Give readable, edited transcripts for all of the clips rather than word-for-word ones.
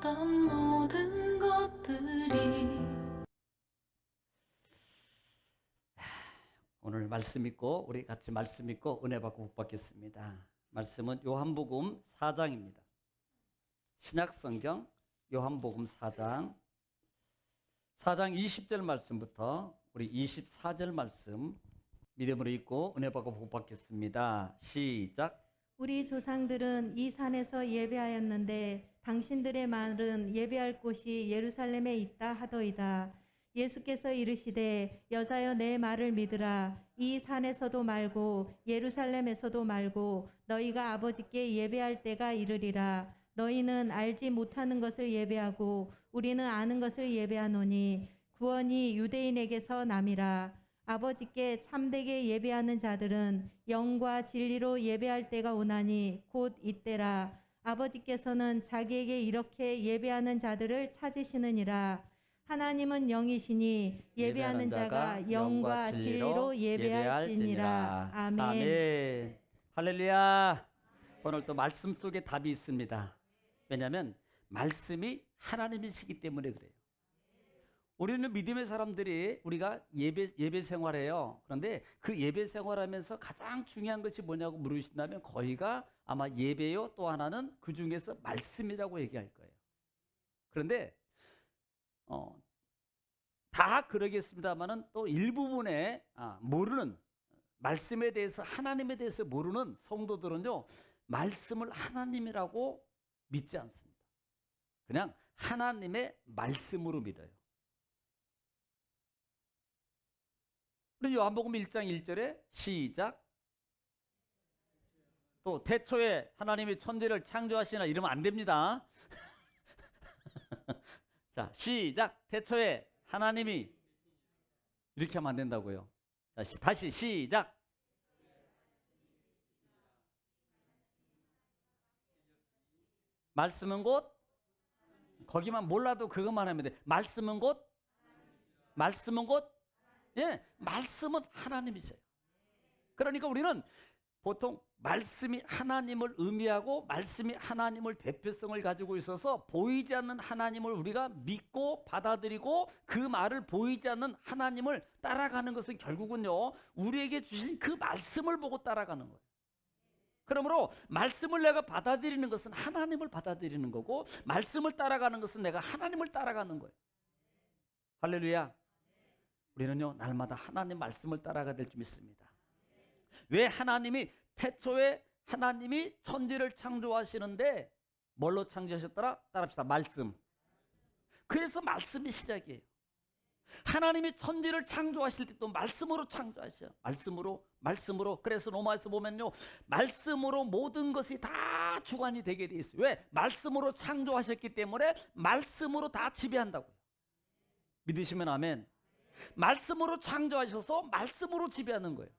있었던 모든 것들이 오늘 말씀 읽고 우리 같이 말씀 읽고 은혜 받고 복 받겠습니다. 말씀은 요한복음 4장입니다. 신약성경 요한복음 4장 20절 말씀부터 우리 24절 말씀 믿음으로 읽고 은혜 받고 복 받겠습니다. 시작. 우리 조상들은 이 산에서 예배하였는데 당신들의 말은 예배할 곳이 예루살렘에 있다 하더이다. 예수께서 이르시되 여자여 내 말을 믿으라. 이 산에서도 말고 예루살렘에서도 말고 너희가 아버지께 예배할 때가 이르리라. 너희는 알지 못하는 것을 예배하고 우리는 아는 것을 예배하노니 구원이 유대인에게서 남이라. 아버지께 참되게 예배하는 자들은 영과 진리로 예배할 때가 오나니 곧 이때라. 아버지께서는 자기에게 이렇게 예배하는 자들을 찾으시느니라. 하나님은 영이시니 예배하는 자가 영과 진리로 예배할지니라. 아멘. 아멘. 할렐루야. 오늘 또 말씀 속에 답이 있습니다. 왜냐하면 말씀이 하나님이시기 때문에 그래요. 우리는 믿음의 사람들이 우리가 예배 생활해요. 그런데 그 예배 생활하면서 가장 중요한 것이 뭐냐고 물으신다면 거의가 아마 예배요, 또 하나는 그 중에서 말씀이라고 얘기할 거예요. 그런데 다 그러겠습니다만은 또 일부분에 모르는 말씀에 대해서 하나님에 대해서 모르는 성도들은요 말씀을 하나님이라고 믿지 않습니다. 그냥 하나님의 말씀으로 믿어요. 우리 요한복음 1장 1절에 시작. 또 태초에 하나님이 천지를 창조하시나 이러면 안 됩니다. 자, 시작. 태초에 하나님이 이렇게 하면 안 된다고요. 자, 다시 시작. 말씀은 곧 거기만 몰라도 그것만 하면 돼. 말씀은 곧 예, 말씀은 하나님이세요. 그러니까 우리는 보통 말씀이 하나님을 의미하고 말씀이 하나님을 대표성을 가지고 있어서 보이지 않는 하나님을 우리가 믿고 받아들이고 그 말을 보이지 않는 하나님을 따라가는 것은 결국은요 우리에게 주신 그 말씀을 보고 따라가는 거예요. 그러므로 말씀을 내가 받아들이는 것은 하나님을 받아들이는 거고 말씀을 따라가는 것은 내가 하나님을 따라가는 거예요. 할렐루야. 우리는요 날마다 하나님 말씀을 따라가야 될 줄 믿습니다. 왜 하나님이 태초에 하나님이 천지를 창조하시는데 뭘로 창조하셨더라? 따라합시다. 말씀. 그래서 말씀이 시작이에요. 하나님이 천지를 창조하실 때 또 말씀으로 창조하셔요. 말씀으로. 그래서 로마에서 보면요 말씀으로 모든 것이 다 주관이 되게 돼 있어요. 왜? 말씀으로 창조하셨기 때문에 말씀으로 다 지배한다고요. 믿으시면 아멘. 말씀으로 창조하셔서 말씀으로 지배하는 거예요.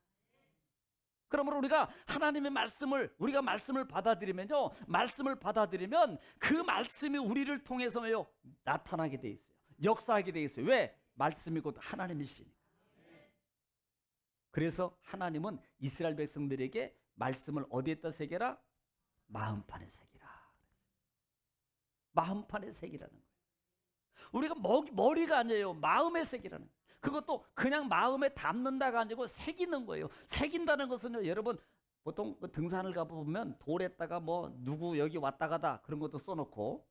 그러므로 우리가 하나님의 말씀을 우리가 말씀을 받아들이면요 말씀을 받아들이면 그 말씀이 우리를 통해서요 나타나게 돼 있어요. 역사하게 돼 있어요. 왜? 말씀이 곧 하나님이시니까. 그래서 하나님은 이스라엘 백성들에게 말씀을 어디에다 새겨라? 마음판에 새기라. 마음판에 새기라는 거예요. 우리가 머리가 아니에요. 마음에 새기라는 거예요. 그것도 그냥 마음에 담는다가 아니고 새기는 거예요. 새긴다는 것은요, 여러분 보통 등산을 가보면 돌에다가 뭐 누구 여기 왔다 가다 그런 것도 써놓고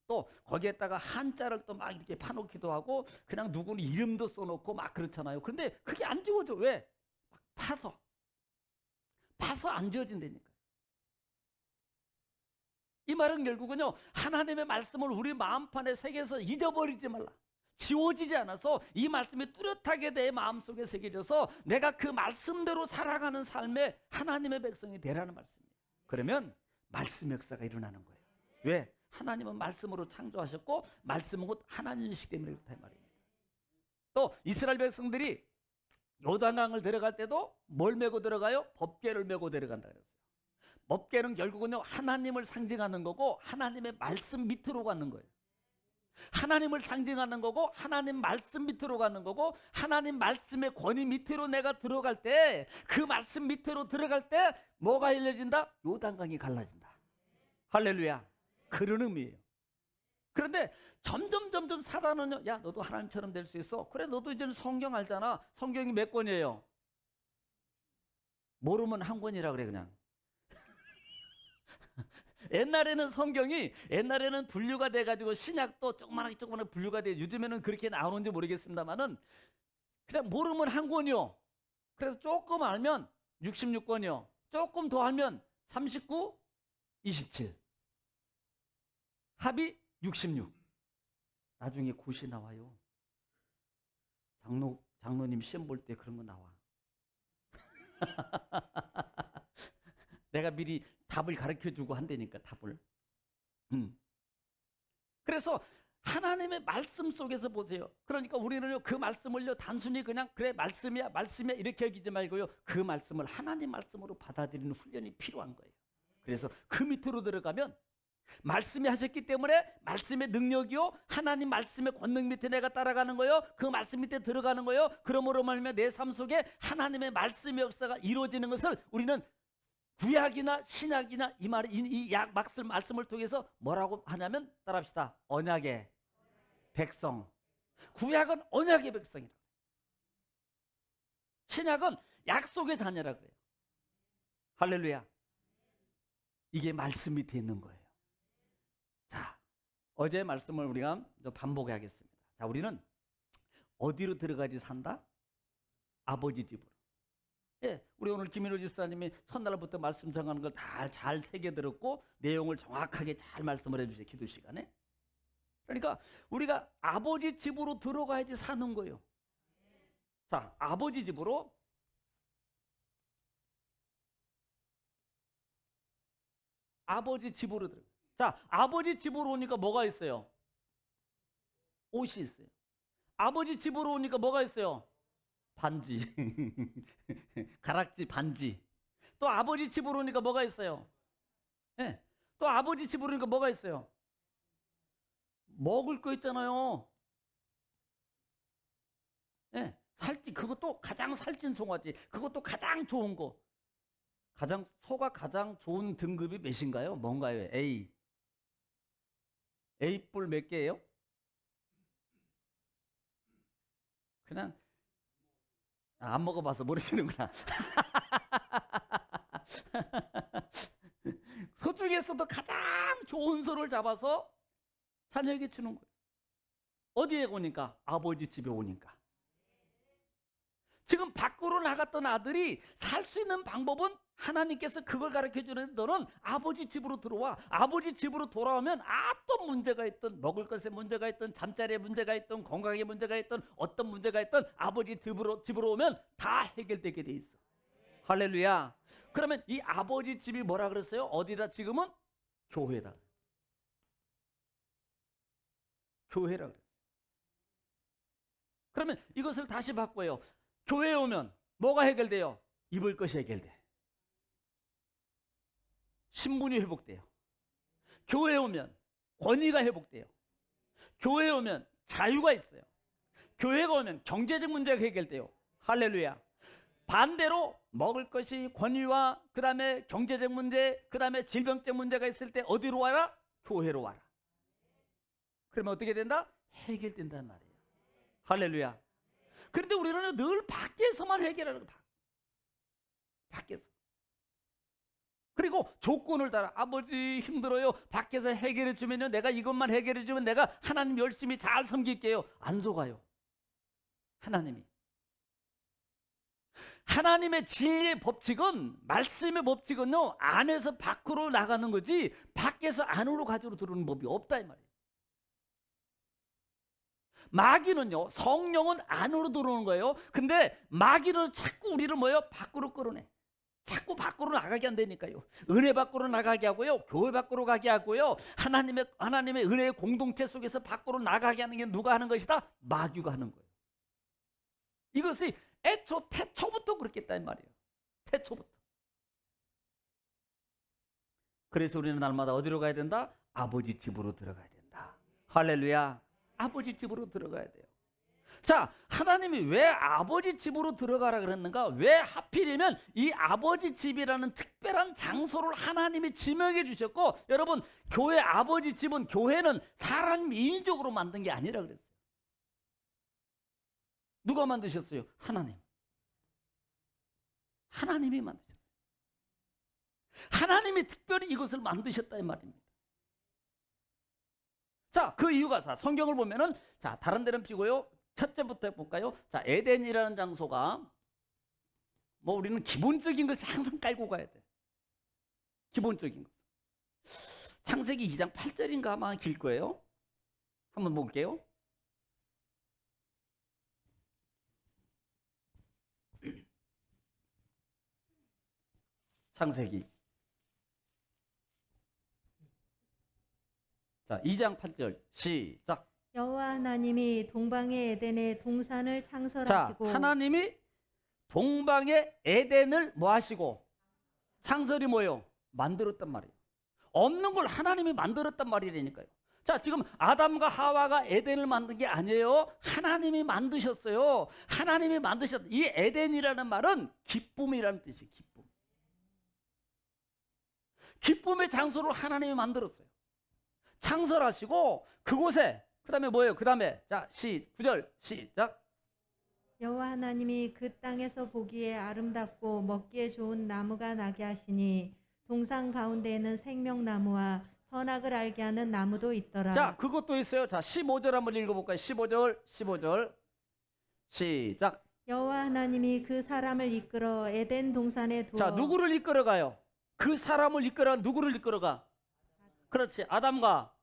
또 거기에다가 한자를 또 막 이렇게 파놓기도 하고 그냥 누구는 이름도 써놓고 막 그렇잖아요. 그런데 그게 안 지워져. 왜? 막 파서 안 지워진다니까. 이 말은 결국은요 하나님의 말씀을 우리 마음판에 새겨서 잊어버리지 말라. 지워지지 않아서 이 말씀이 뚜렷하게 내 마음속에 새겨져서 내가 그 말씀대로 살아가는 삶에 하나님의 백성이 되라는 말씀이에요. 그러면 말씀 역사가 일어나는 거예요. 왜? 하나님은 말씀으로 창조하셨고 말씀은 곧 하나님이시기 때문에 그렇다 이 말입니다. 또 이스라엘 백성들이 요단강을 들어갈 때도 뭘 메고 들어가요? 법궤를 메고 들어간다 그랬어요. 법궤는 결국은요 하나님을 상징하는 거고 하나님의 말씀 밑으로 가는 거예요. 하나님을 상징하는 거고 하나님 말씀 밑으로 가는 거고 하나님 말씀의 권위 밑으로 내가 들어갈 때 그 말씀 밑으로 들어갈 때 뭐가 열려진다? 요단강이 갈라진다. 할렐루야. 그런 의미예요. 그런데 점점 사단은요, 야 너도 하나님처럼 될 수 있어. 그래 너도 이제는 성경 알잖아. 성경이 몇 권이에요? 모르면 한 권이라 그래 그냥. 옛날에는 분류가 돼가지고 신약도 조그만하게 분류가 돼. 요즘에는 그렇게 나오는지 모르겠습니다만은 그냥 모르면 한 권이요. 그래서 조금 알면 66권이요. 조금 더 알면 39, 27. 합이 66. 나중에 고시 나와요. 장로님 시험 볼 때 그런 거 나와. 내가 미리 답을 가르쳐주고 한다니까 답을. 그래서 하나님의 말씀 속에서 보세요. 그러니까 우리는요 그 말씀을요 단순히 그냥 그래 말씀이야 이렇게 여기지 말고요 그 말씀을 하나님 말씀으로 받아들이는 훈련이 필요한 거예요. 그래서 그 밑으로 들어가면 말씀이 하셨기 때문에 말씀의 능력이요 하나님 말씀의 권능 밑에 내가 따라가는 거요 그 말씀 밑에 들어가는 거요 그러므로 말미암아 내 삶 속에 하나님의 말씀의 역사가 이루어지는 것을 우리는 구약이나 신약이나 이 말씀을 통해서 뭐라고 하냐면 따라합시다. 언약의 백성. 구약은 언약의 백성이라. 신약은 약속의 자녀라 그래요. 할렐루야. 이게 말씀 밑에 있는 거예요. 자, 어제 말씀을 우리가 반복하겠습니다. 자, 우리는 어디로 들어가지 산다? 아버지 집으로. 예, 우리 오늘 김인호 집사님이 첫날부터 말씀 정하는 걸 다 잘 새겨 들었고 내용을 정확하게 잘 말씀을 해주세요. 기도 시간에. 그러니까 우리가 아버지 집으로 들어가야지 사는 거예요. 자, 아버지 집으로 들어가. 자, 아버지 집으로 오니까 뭐가 있어요? 옷이 있어요. 아버지 집으로 오니까 뭐가 있어요? 반지. 가락지 반지. 또 아버지 집으로 오니까 뭐가 있어요? 네. 또 아버지 집으로 오니까 뭐가 있어요? 먹을 거 있잖아요. 네. 살찐 그것도 가장 살찐 송아지. 그것도 가장 좋은 거. 소가 가장 좋은 등급이 몇인가요? 뭔가요? A. A뿔 몇 개예요? 그냥 안 먹어봐서 모르시는구나. 소 중에서도 가장 좋은 소를 잡아서 자녀에게 주는 거예요. 어디에 오니까? 아버지 집에 오니까. 지금 밖으로 나갔던 아들이 살 수 있는 방법은 하나님께서 그걸 가르쳐주는 너는 아버지 집으로 들어와. 아버지 집으로 돌아오면 어떤 문제가 있든 먹을 것에 문제가 있든 잠자리에 문제가 있든 건강에 문제가 있든 어떤 문제가 있든 아버지 집으로 오면 다 해결되게 돼 있어. 할렐루야. 그러면 이 아버지 집이 뭐라 그랬어요? 어디다 지금은? 교회다. 교회라 그랬어요. 그러면 이것을 다시 바꿔요. 교회에 오면 뭐가 해결돼요? 입을 것이 해결돼. 신분이 회복돼요. 교회에 오면 권위가 회복돼요. 교회에 오면 자유가 있어요. 교회가 오면 경제적 문제가 해결돼요. 할렐루야. 반대로 먹을 것이 권위와 그 다음에 경제적 문제, 그 다음에 질병적 문제가 있을 때 어디로 와라? 교회로 와라. 그러면 어떻게 된다? 해결된단 말이에요. 할렐루야. 그런데 우리는 늘 밖에서만 해결하는 거야. 밖에서. 그리고 조건을 따라 아버지 힘들어요. 밖에서 해결해 주면요. 내가 이것만 해결해 주면 내가 하나님 열심히 잘 섬길게요. 안 속아요. 하나님의 진리의 법칙은 말씀의 법칙은요. 안에서 밖으로 나가는 거지 밖에서 안으로 가지고 들어오는 법이 없다 이 말이에요. 마귀는요. 성령은 안으로 들어오는 거예요. 근데 마귀는 자꾸 우리를 밖으로 끌어내. 자꾸 밖으로 나가게 한다니까요. 은혜 밖으로 나가게 하고요. 교회 밖으로 가게 하고요. 하나님의 은혜의 공동체 속에서 밖으로 나가게 하는 게 누가 하는 것이다? 마귀가 하는 거예요. 이것이 태초부터 그렇겠다는 말이에요. 태초부터. 그래서 우리는 날마다 어디로 가야 된다? 아버지 집으로 들어가야 된다. 할렐루야. 아버지 집으로 들어가야 돼요. 자, 하나님이 왜 아버지 집으로 들어가라 그랬는가? 왜 하필이면 이 아버지 집이라는 특별한 장소를 하나님이 지명해 주셨고, 여러분, 교회 아버지 집은, 교회는 사람이 인위적으로 만든 게 아니라 그랬어요. 누가 만드셨어요? 하나님. 하나님이 만드셨어요. 하나님이 특별히 이것을 만드셨다 이 말입니다. 자, 그 이유가, 자, 성경을 보면은, 자, 다른 데는 피고요. 첫째부터 해볼까요? 자, 에덴이라는 장소가, 뭐 우리는 기본적인 것이 항상 깔고 가야 돼. 기본적인 것. 창세기 2장 8절인가 아마 길 거예요. 한번 볼게요. 창세기. 자, 2장 8절 시작. 여호와 하나님이 동방의 에덴에 동산을 자, 창설하시고 하나님이 동방의 에덴을 뭐 하시고? 창설이 뭐예요? 만들었단 말이에요. 없는 걸 하나님이 만들었단 말이라니까요. 자, 지금 아담과 하와가 에덴을 만든 게 아니에요. 하나님이 만드셨어요. 하나님이 만드셨. 이 에덴이라는 말은 기쁨이라는 뜻이에요. 기쁨. 기쁨의 장소를 하나님이 만들었어요. 창설하시고 그곳에, 그 다음에 뭐예요? 그 다음에, 자, 9절 시작. 여호와 하나님이 그 땅에서 보기에 아름답고 먹기에 좋은 나무가 나게 하시니 동산 가운데에는 생명나무와 선악을 알게 하는 나무도 있더라. 자, 그것도 있어요. 자, 15절 한번 읽어볼까요? 15절 시작. 여호와 하나님이 그 사람을 이끌어 에덴 동산에 두어. 자, 누구를 이끌어가요? 그 사람을 이끌어, 누구를 이끌어가? 그렇지, 아담과,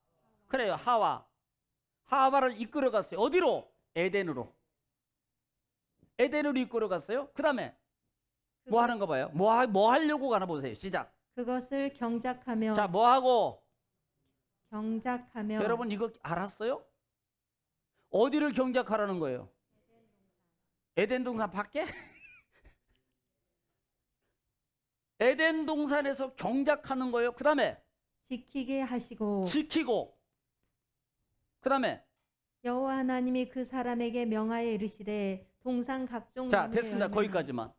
그래요, 하와를 이끌어갔어요. 어디로? 에덴으로. 에덴으로 이끌어갔어요. 그 다음에 뭐 하는 거 봐요? 뭐 하려고 가나 보세요. 시작. 그것을 경작하며. 자, 뭐 하고? 경작하며. 여러분 이거 알았어요? 어디를 경작하라는 거예요? 에덴 동산 밖에? 에덴 동산에서 경작하는 거예요. 그 다음에 지키게 하시고. 지키고, 그 다음에, 여호와 하나님이 그 사람에게 명하여 이르시되 동산 각종 자, 나무의 됐습니다. 열매나. 거기까지만.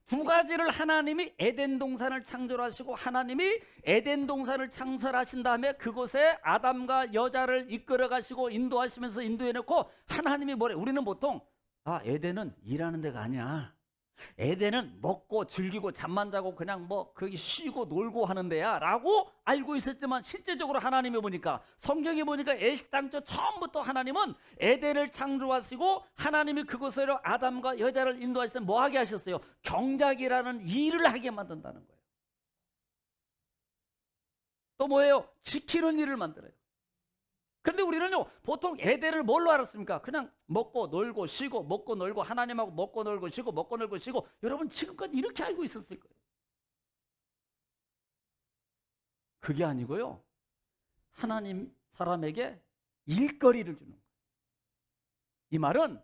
두 가지를 하나님이 에덴 동산을 창조하시고, 하나님이 에덴 동산을 창설하신 다음에 그곳에 아담과 여자를 이끌어 가시고 인도하시면서 인도해 놓고, 하나님이 뭐래? 우리는 보통 에덴은 일하는 데가 아니야. 에덴은 먹고 즐기고 잠만 자고 그냥 뭐 거기 쉬고 놀고 하는 데야 라고 알고 있었지만, 실제적으로 하나님이 보니까, 성경에 보니까 애시당초 처음부터 하나님은 에덴을 창조하시고 하나님이 그곳으로 아담과 여자를 인도하실 때 뭐 하게 하셨어요? 경작이라는 일을 하게 만든다는 거예요. 또 뭐예요? 지키는 일을 만들어요. 그런데 우리는요, 보통 에덴을 뭘로 알았습니까? 그냥 먹고 놀고 쉬고, 먹고 놀고, 하나님하고 먹고 놀고 쉬고, 먹고 놀고 쉬고. 여러분 지금까지 이렇게 알고 있었을 거예요. 그게 아니고요, 하나님 사람에게 일거리를 주는 거예요. 이 말은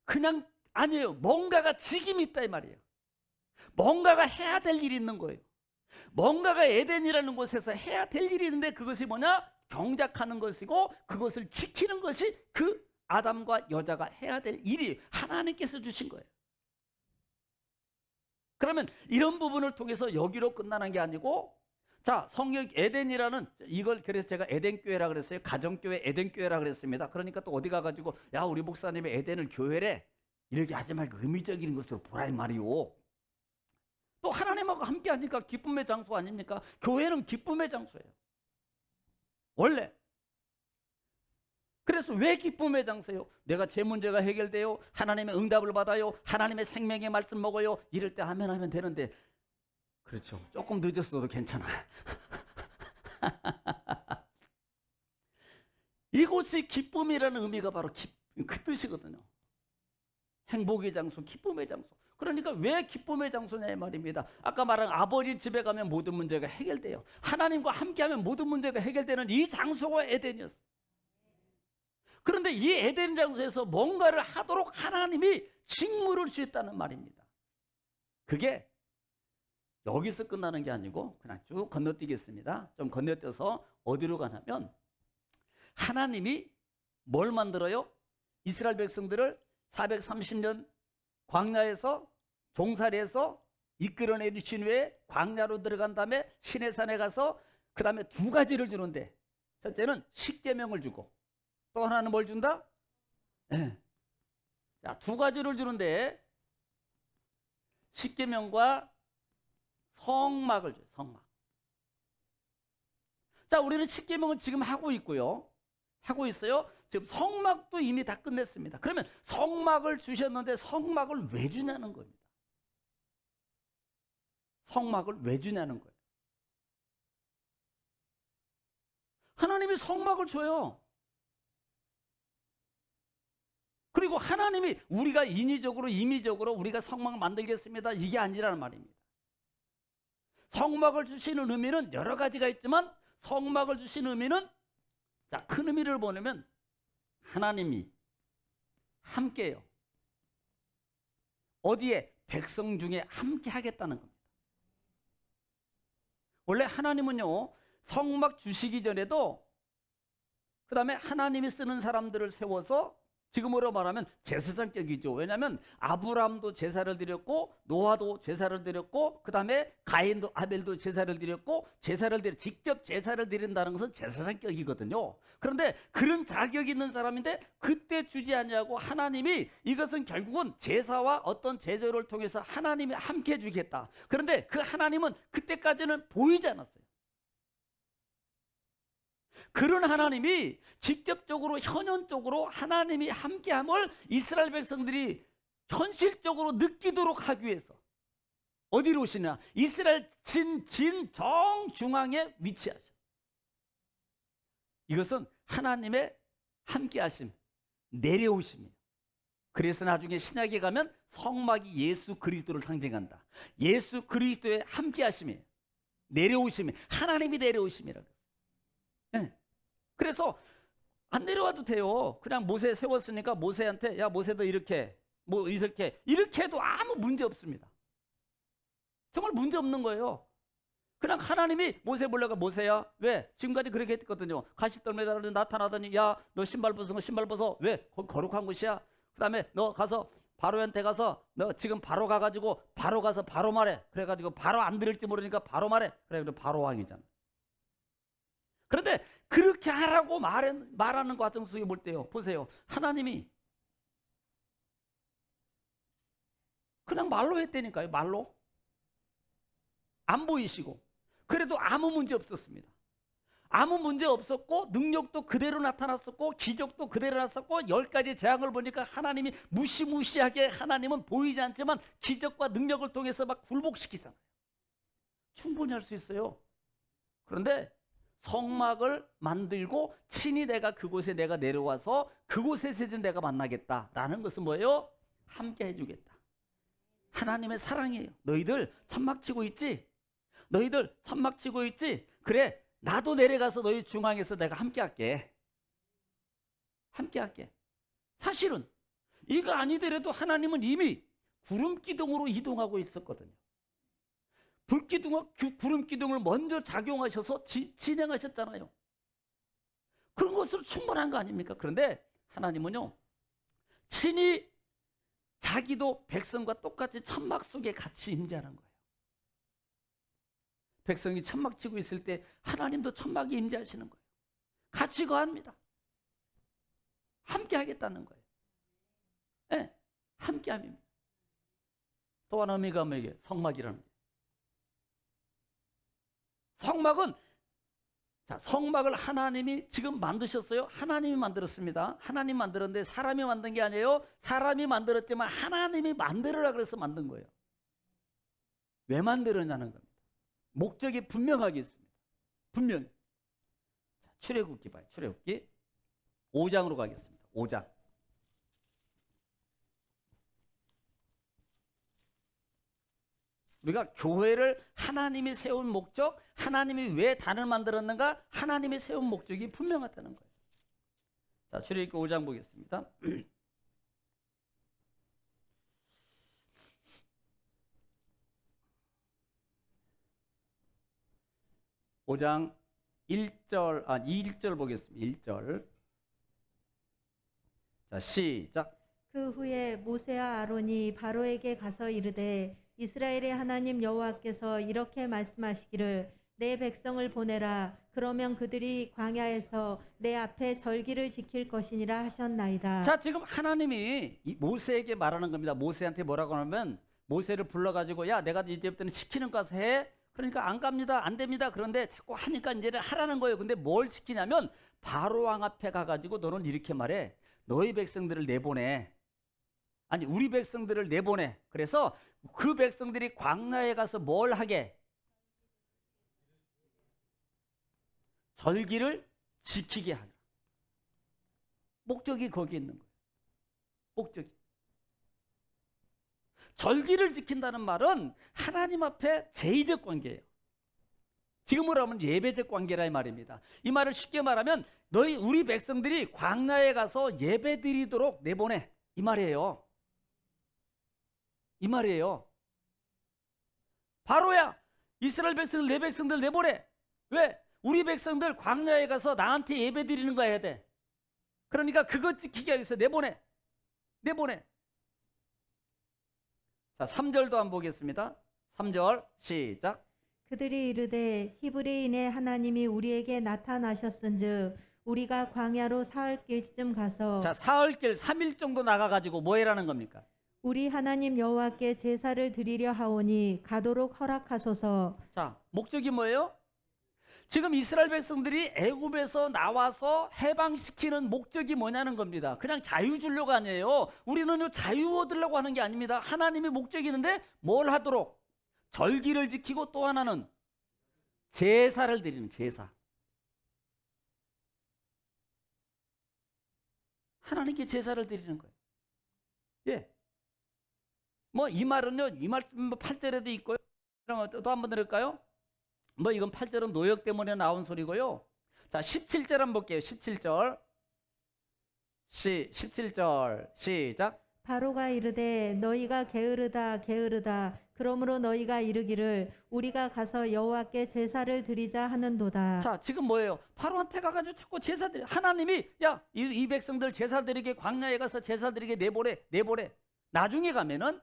그냥 아니에요. 뭔가가 직임이 있다 이 말이에요. 뭔가가 해야 될 일이 있는 거예요. 뭔가가 에덴이라는 곳에서 해야 될 일이 있는데, 그것이 뭐냐? 경작하는 것이고, 그것을 지키는 것이 그 아담과 여자가 해야 될 일이 하나님께서 주신 거예요. 그러면 이런 부분을 통해서 여기로 끝나는 게 아니고, 자, 성경 에덴이라는, 이걸 그래서 제가 에덴교회라 그랬어요. 가정교회 에덴교회라 그랬습니다. 그러니까 또 어디 가가지고 야, 우리 목사님이 에덴을 교회래 이렇게 하지 말고 의미적인 것으로 보라 이 말이오. 또 하나님하고 함께 하니까 기쁨의 장소 아닙니까? 교회는 기쁨의 장소예요. 원래. 그래서 왜 기쁨의 장소예요? 내가 제 문제가 해결돼요. 하나님의 응답을 받아요. 하나님의 생명의 말씀 먹어요. 이럴 때 하면 되는데, 그렇죠. 조금 늦었어도 괜찮아. 이곳이 기쁨이라는 의미가 바로 그 뜻이거든요. 행복의 장소, 기쁨의 장소. 그러니까 왜 기쁨의 장소냐 이 말입니다. 아까 말한 아버지 집에 가면 모든 문제가 해결돼요. 하나님과 함께하면 모든 문제가 해결되는 이 장소가 에덴이었어요. 그런데 이 에덴 장소에서 뭔가를 하도록 하나님이 직무를 주셨다는 말입니다. 그게 여기서 끝나는 게 아니고 그냥 쭉 건너뛰겠습니다. 좀 건너뛰어서 어디로 가냐면, 하나님이 뭘 만들어요? 이스라엘 백성들을 430년 광야에서 종살이해서 이끌어내신 후에 광야로 들어간 다음에 시내산에 가서 그 다음에 두 가지를 주는데, 첫째는 십계명을 주고 또 하나는 뭘 준다? 네. 자, 두 가지를 주는데 십계명과 성막을 줘요. 성막. 자, 우리는 십계명은 지금 하고 있고요. 하고 있어요. 지금 성막도 이미 다 끝냈습니다. 그러면 성막을 주셨는데 성막을 왜 주냐는 겁니다. 성막을 왜 주냐는 거예요. 하나님이 성막을 줘요. 그리고 하나님이 우리가 인위적으로 임의적으로 우리가 성막 만들겠습니다, 이게 아니라는 말입니다. 성막을 주시는 의미는 여러 가지가 있지만 성막을 주시는 의미는, 자, 큰 의미를 보내면 하나님이 함께요. 어디에? 백성 중에 함께 하겠다는 겁니다. 원래 하나님은요, 성막 주시기 전에도 그 다음에 하나님이 쓰는 사람들을 세워서, 지금으로 말하면 제사장격이죠. 왜냐하면 아브라함도 제사를 드렸고 노아도 제사를 드렸고 그 다음에 가인도 아벨도 제사를 드렸고, 직접 제사를 드린다는 것은 제사장격이거든요. 그런데 그런 자격이 있는 사람인데 그때 주지 않냐고 하나님이, 이것은 결국은 제사와 어떤 제도를 통해서 하나님이 함께 해주겠다. 그런데 그 하나님은 그때까지는 보이지 않았어요. 그런 하나님이 직접적으로 현현적으로 하나님이 함께함을 이스라엘 백성들이 현실적으로 느끼도록 하기 위해서 어디로 오시냐? 이스라엘 진 정중앙에 위치하셔. 이것은 하나님의 함께하심, 내려오심이에요. 그래서 나중에 신약에 가면 성막이 예수 그리스도를 상징한다. 예수 그리스도의 함께하심이에요. 내려오심이, 하나님이 내려오심이라고. 네. 그래서 안 내려와도 돼요. 그냥 모세 세웠으니까 모세한테, 야 모세도 이렇게 뭐 이렇게 해도 아무 문제 없습니다. 정말 문제 없는 거예요. 그냥 하나님이 모세 불러가, 모세야 왜? 지금까지 그렇게 했거든요. 가시떨매다가 나타나더니 야 너 신발 벗어, 신발 벗어. 왜? 거기 거룩한 곳이야. 그 다음에 너 가서 바로한테 가서, 너 지금 바로 가가지고 바로 가서 바로 말해. 그래가지고 바로 안 들을지 모르니까 바로 말해. 그래가지고 바로 왕이잖아. 그런데 그렇게 하라고 말하는 과정 속에 볼 때요, 보세요. 하나님이 그냥 말로 했다니까요. 말로. 안 보이시고. 그래도 아무 문제 없었습니다. 아무 문제 없었고 능력도 그대로 나타났었고 기적도 그대로 나타났었고 10가지 재앙을 보니까 하나님이 무시무시하게, 하나님은 보이지 않지만 기적과 능력을 통해서 막 굴복시키잖아요. 충분히 할 수 있어요. 그런데 성막을 만들고 친히 내가 그곳에 내가 내려와서 그곳에서 이제 내가 만나겠다라는 것은 뭐예요? 함께 해주겠다. 하나님의 사랑이에요. 너희들 천막 치고 있지? 너희들 천막 치고 있지? 그래, 나도 내려가서 너희 중앙에서 내가 함께 할게. 함께 할게. 사실은 이거 아니더라도 하나님은 이미 구름 기둥으로 이동하고 있었거든요. 불기둥과 구름 기둥을 먼저 작용하셔서 진행하셨잖아요. 그런 것으로 충분한 거 아닙니까? 그런데 하나님은요, 친히 자기도 백성과 똑같이 천막 속에 같이 임재하는 거예요. 백성이 천막 치고 있을 때 하나님도 천막에 임재하시는 거예요. 같이 거합니다. 함께 하겠다는 거예요. 네, 함께함입니다. 또 하나 의미가 뭐예요? 성막이라는 거예요. 성막은, 자, 성막을 하나님이 지금 만드셨어요. 하나님이 만들었습니다. 하나님 만들었는데 사람이 만든 게 아니에요. 사람이 만들었지만 하나님이 만들으라 그래서 만든 거예요. 왜 만들었냐는 겁니다. 목적이 분명하게 있습니다. 분명히. 자, 출애굽기 봐요. 출애굽기 5장으로 가겠습니다. 5장. 우리가 교회를 하나님이 세운 목적, 하나님이 왜 단을 만들었는가, 하나님이 세운 목적이 분명하다는 거예요. 자, 출애굽기 5장 보겠습니다. 5장 1절 보겠습니다. 1절. 자, 시작. 그 후에 모세와 아론이 바로에게 가서 이르되 이스라엘의 하나님 여호와께서 이렇게 말씀하시기를 내 백성을 보내라. 그러면 그들이 광야에서 내 앞에 절기를 지킬 것이니라 하셨나이다. 자, 지금 하나님이 이 모세에게 말하는 겁니다. 모세한테 뭐라고 하냐면 모세를 불러가지고 야, 내가 이제부터는 시키는 거 가서 해. 그러니까 안 갑니다, 안 됩니다. 그런데 자꾸 하니까 이제는 하라는 거예요. 근데 뭘 시키냐면 바로 왕 앞에 가가지고 너는 이렇게 말해. 너희 백성들을 내보내. 아니, 우리 백성들을 내보내. 그래서 그 백성들이 광야에 가서 뭘 하게? 절기를 지키게 하라. 목적이 거기 있는 거예요. 목적이. 절기를 지킨다는 말은 하나님 앞에 제의적 관계예요. 지금으로 하면 예배적 관계라 이 말입니다. 이 말을 쉽게 말하면 우리 백성들이 광야에 가서 예배드리도록 내보내. 이 말이에요. 이 말이에요. 바로야, 이스라엘 백성들, 내 백성들 내보내. 왜? 우리 백성들 광야에 가서 나한테 예배드리는 거 해야 돼. 그러니까 그거 지키기 위해서 내보내. 내보내. 자, 3절도 한번 보겠습니다. 3절 시작. 그들이 이르되 히브리인의 하나님이 우리에게 나타나셨은즉 우리가 광야로 사흘길쯤 가서 자, 사흘길 3일 정도 나가가지고 뭐 해라는 겁니까? 우리 하나님 여호와께 제사를 드리려 하오니 가도록 허락하소서. 자, 목적이 뭐예요? 지금 이스라엘 백성들이 애굽에서 나와서 해방시키는 목적이 뭐냐는 겁니다. 그냥 자유 주려고 아니에요. 우리는 자유 얻으려고 하는 게 아닙니다. 하나님의 목적이 있는데 뭘 하도록? 절기를 지키고 또 하나는 제사를 드리는 제사. 하나님께 제사를 드리는 거예요. 예. 뭐 이 말은요, 이 말씀 8절에도 있고요. 그럼 또 한 번 들을까요? 뭐 이건 8절은 노역 때문에 나온 소리고요. 자, 17절 한번 볼게요. 17절. 17절 시작. 바로가 이르되 너희가 게으르다 게으르다 그러므로 너희가 이르기를 우리가 가서 여호와께 제사를 드리자 하는도다. 자, 지금 뭐예요? 바로한테 가가지고 자꾸 제사 드려. 하나님이 야, 이 백성들 제사 드리게 광야에 가서 제사 드리게 내보내. 나중에 가면은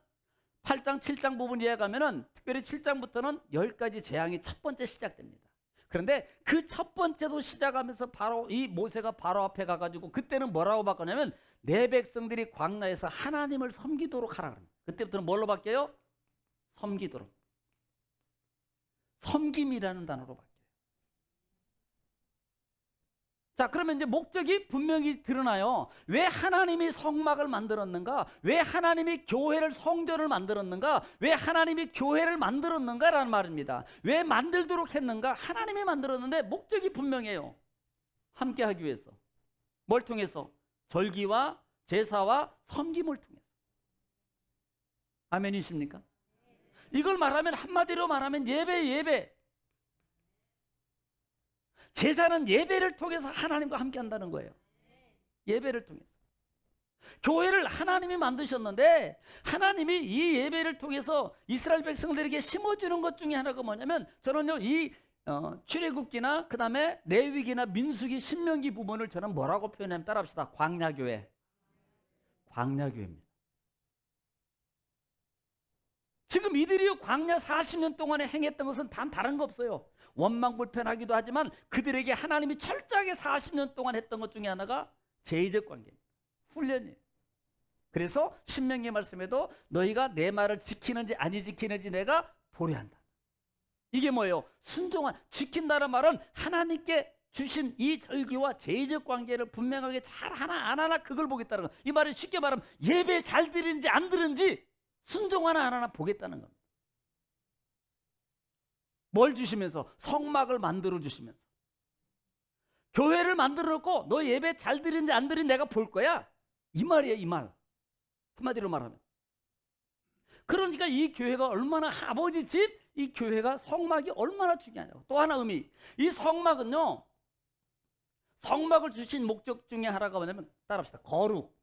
8장 7장 부분 이해 가면은 특별히 7장부터는 10가지 재앙이 첫 번째 시작됩니다. 그런데 그 첫 번째도 시작하면서 바로 이 모세가 바로 앞에 가가지고 그때는 뭐라고 바꾸냐면 내 백성들이 광야에서 하나님을 섬기도록 하라 그럽니다. 그때부터는 뭘로 바뀌어요? 섬기도록. 섬김이라는 단어로 바뀌어요. 자, 그러면 이제 목적이 분명히 드러나요. 왜 하나님이 성막을 만들었는가? 왜 하나님이 교회를 성전을 만들었는가? 왜 하나님이 교회를 만들었는가라는 말입니다. 왜 만들도록 했는가? 하나님이 만들었는데 목적이 분명해요. 함께 하기 위해서. 뭘 통해서? 절기와 제사와 섬김을 통해서. 아멘이십니까? 이걸 말하면 한마디로 말하면 예배. 제사는 예배를 통해서 하나님과 함께 한다는 거예요. 예배를 통해서. 교회를 하나님이 만드셨는데 하나님이 이 예배를 통해서 이스라엘 백성들에게 심어주는 것 중에 하나가 뭐냐면 저는요 이 출애굽기나 그 다음에 레위기나 민수기 신명기 부분을 저는 뭐라고 표현하면 따라합시다. 광야교회. 광야교회입니다. 지금 이들이 광야 40년 동안에 행했던 것은 단 다른 거 없어요. 원망불편하기도 하지만 그들에게 하나님이 철저하게 40년 동안 했던 것 중에 하나가 제의적 관계입니다. 훈련이에요. 그래서 신명기 말씀에도 너희가 내 말을 지키는지 아니 지키는지 내가 보려 한다. 이게 뭐예요? 순종한, 지킨다는 말은 하나님께 주신 이 절기와 제의적 관계를 분명하게 잘 하나 안 하나 그걸 보겠다는 거. 이 말을 쉽게 말하면 예배 잘 드리는지 안 드리는지 순종하나 안 하나 보겠다는 겁니다. 뭘 주시면서? 성막을 만들어 주시면서. 교회를 만들어 놓고 너 예배 잘 드리는지 안 드리는지 내가 볼 거야. 이 말이에요, 이 말. 한마디로 말하면. 그러니까 이 교회가 얼마나 아버지 집, 이 교회가 성막이 얼마나 중요하냐고. 또 하나 의미. 이 성막은요. 성막을 주신 목적 중에 하나가 뭐냐면 따라합시다. 거룩.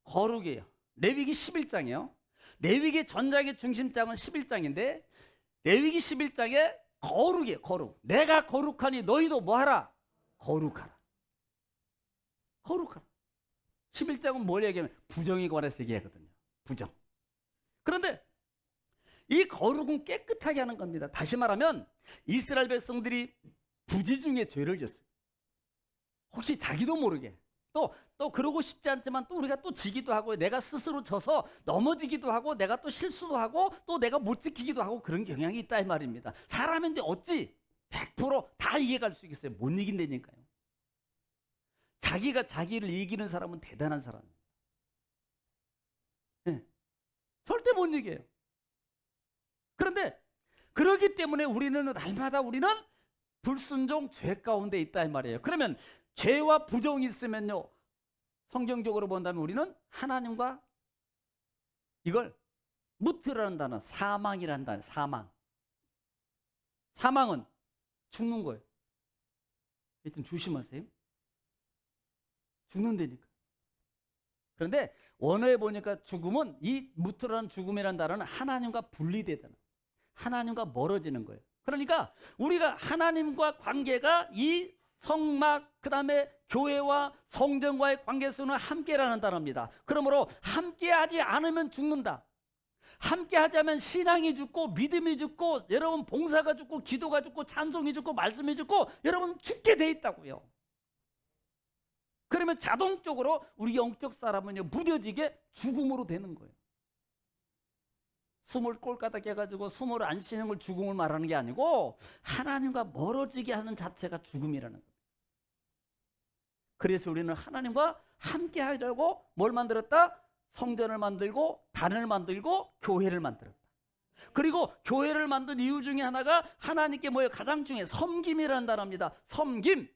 거룩이에요. 레위기 11장이요. 레위기 전장의 중심장은 11장인데 레위기 11장에 거룩이에요. 거룩. 내가 거룩하니 너희도 뭐하라? 거룩하라. 거룩하라. 11장은 뭘 얘기하면 부정에 관해서 얘기하거든요. 부정. 그런데 이 거룩은 깨끗하게 하는 겁니다. 다시 말하면 이스라엘 백성들이 부지 중에 죄를 졌어요. 혹시 자기도 모르게 또 그러고 싶지 않지만 또 우리가 또 지기도 하고 내가 스스로 져서 넘어지기도 하고 내가 또 실수도 하고 또 내가 못 지키기도 하고 그런 경향이 있다 이 말입니다. 사람인데 어찌 100%다 이해갈 수 있겠어요? 못 이긴다니까요. 자기가 자기를 이기는 사람은 대단한 사람입니다. 네. 절대 못 이겨요. 그런데 그렇기 때문에 우리는 날마다 우리는 불순종 죄 가운데 있다 이 말이에요. 그러면 죄와 부정이 있으면요, 성경적으로 본다면 우리는 하나님과 이걸 무트라는 단어, 사망이라는 단어, 사망은 죽는 거예요. 일단 조심하세요. 죽는다니까. 그런데 원어에 보니까 죽음은, 이 무트라는 죽음이라는 단어는 하나님과 분리되다는, 하나님과 멀어지는 거예요. 그러니까 우리가 하나님과 관계가 이 성막, 그 다음에 교회와 성전과의 관계에서는 함께라는 단어입니다. 그러므로 함께하지 않으면 죽는다. 함께하자면 신앙이 죽고 믿음이 죽고 여러분 봉사가 죽고 기도가 죽고 찬송이 죽고 말씀이 죽고 여러분 죽게 돼 있다고요. 그러면 자동적으로 우리 영적 사람은요, 무뎌지게 죽음으로 되는 거예요. 숨을 꼴까닥 해가지고 숨을 안 쉬는 걸 죽음을 말하는 게 아니고 하나님과 멀어지게 하는 자체가 죽음이라는 거예요. 그래서 우리는 하나님과 함께 하려고 뭘 만들었다? 성전을 만들고 단을 만들고 교회를 만들었다. 그리고 교회를 만든 이유 중에 하나가 하나님께 뭐예요? 가장 중요해 섬김이라는 단어입니다. 섬김.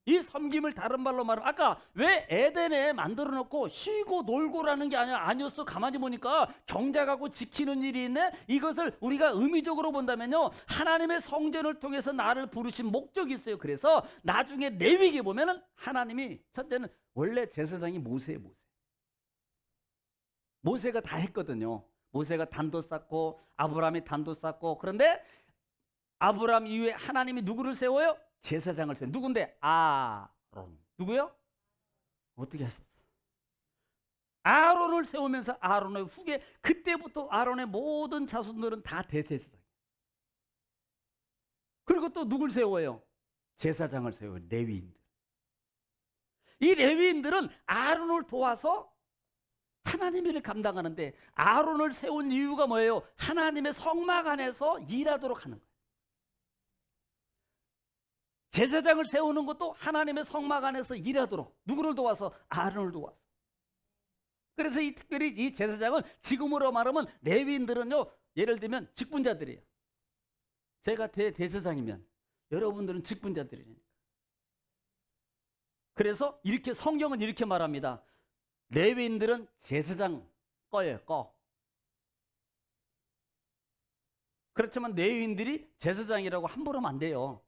이 섬김을 다른 말로 말하면 아까 왜 에덴에 만들어 놓고 쉬고 놀고라는 게 아니었어. 가만히 보니까 경작하고 지키는 일이 있네. 이것을 우리가 의미적으로 본다면요, 하나님의 성전을 통해서 나를 부르신 목적이 있어요. 그래서 나중에 레위기에 보면은 하나님이 첫째는 원래 제사장이 모세예요. 모세가 다 했거든요. 모세가 단도 쌓고 아브라함이 단도 쌓고. 그런데 아브라함 이후에 하나님이 누구를 세워요? 제사장을 세워요. 누군데? 아론. 누구요? 어떻게 하셨어요? 아론을 세우면서 아론의 후계, 그때부터 아론의 모든 자손들은 다 대제사장이에요. 그리고 또 누굴 세워요? 제사장을 세워요. 레위인들. 이 레위인들은 아론을 도와서 하나님의 일을 감당하는데, 아론을 세운 이유가 뭐예요? 하나님의 성막 안에서 일하도록 하는 거예요. 제사장을 세우는 것도 하나님의 성막 안에서 일하도록, 누구를 도와서? 아론을 도와서. 그래서 특별히 이 제사장은 지금으로 말하면 레위인들은요, 예를 들면 직분자들이에요. 제가 대제사장이면 여러분들은 직분자들이니까. 그래서 이렇게 성경은 이렇게 말합니다. 레위인들은 제사장 거예요. 거. 그렇지만 레위인들이 제사장이라고 함부로 하면 안 돼요.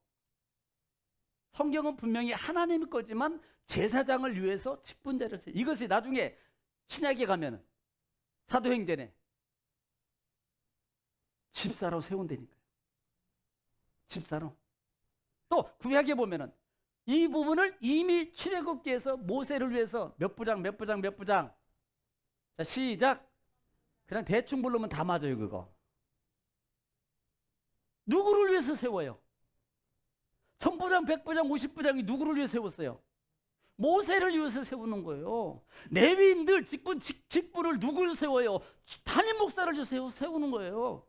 성경은 분명히 하나님의 거지만 제사장을 위해서 직분자를 써요. 이것이 나중에 신약에 가면 사도행전에 집사로 세운다니까요. 집사로. 또 구약에 보면은 이 부분을 이미 출애굽기에서 모세를 위해서 몇 부장. 자, 시작. 그냥 대충 부르면 다 맞아요, 그거. 누구를 위해서 세워요? 1000부장, 100부장, 50부장이 누구를 위해 세웠어요? 모세를 위해서 세우는 거예요. 레위인들 직분을 누구를 세워요? 담임 목사를 위해서 세우는 거예요.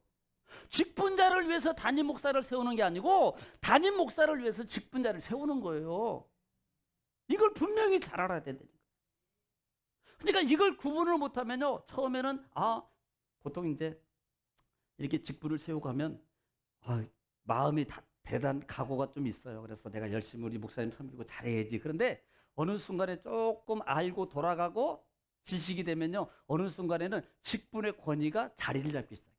직분자를 위해서 담임 목사를 세우는 게 아니고 담임 목사를 위해서 직분자를 세우는 거예요. 이걸 분명히 잘 알아야 된다니까. 그러니까 이걸 구분을 못하면요, 처음에는 보통 이제 이렇게 직분을 세우고 하면 마음이 대단 각오가 좀 있어요. 그래서 내가 열심히 우리 목사님 섬기고 잘해야지. 그런데 어느 순간에 조금 알고 돌아가고 지식이 되면요, 어느 순간에는 직분의 권위가 자리를 잡기 시작해요.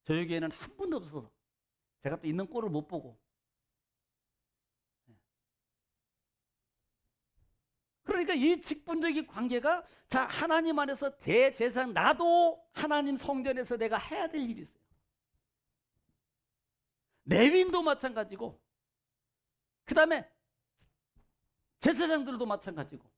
저희 교회는 한 분도 없어서 제가 또 있는 꼴을 못 보고. 그러니까 이 직분적인 관계가, 자, 하나님 안에서 대제사장, 나도 하나님 성전에서 내가 해야 될 일이 있어요. 레위인도 마찬가지고, 그 다음에 제사장들도 마찬가지고,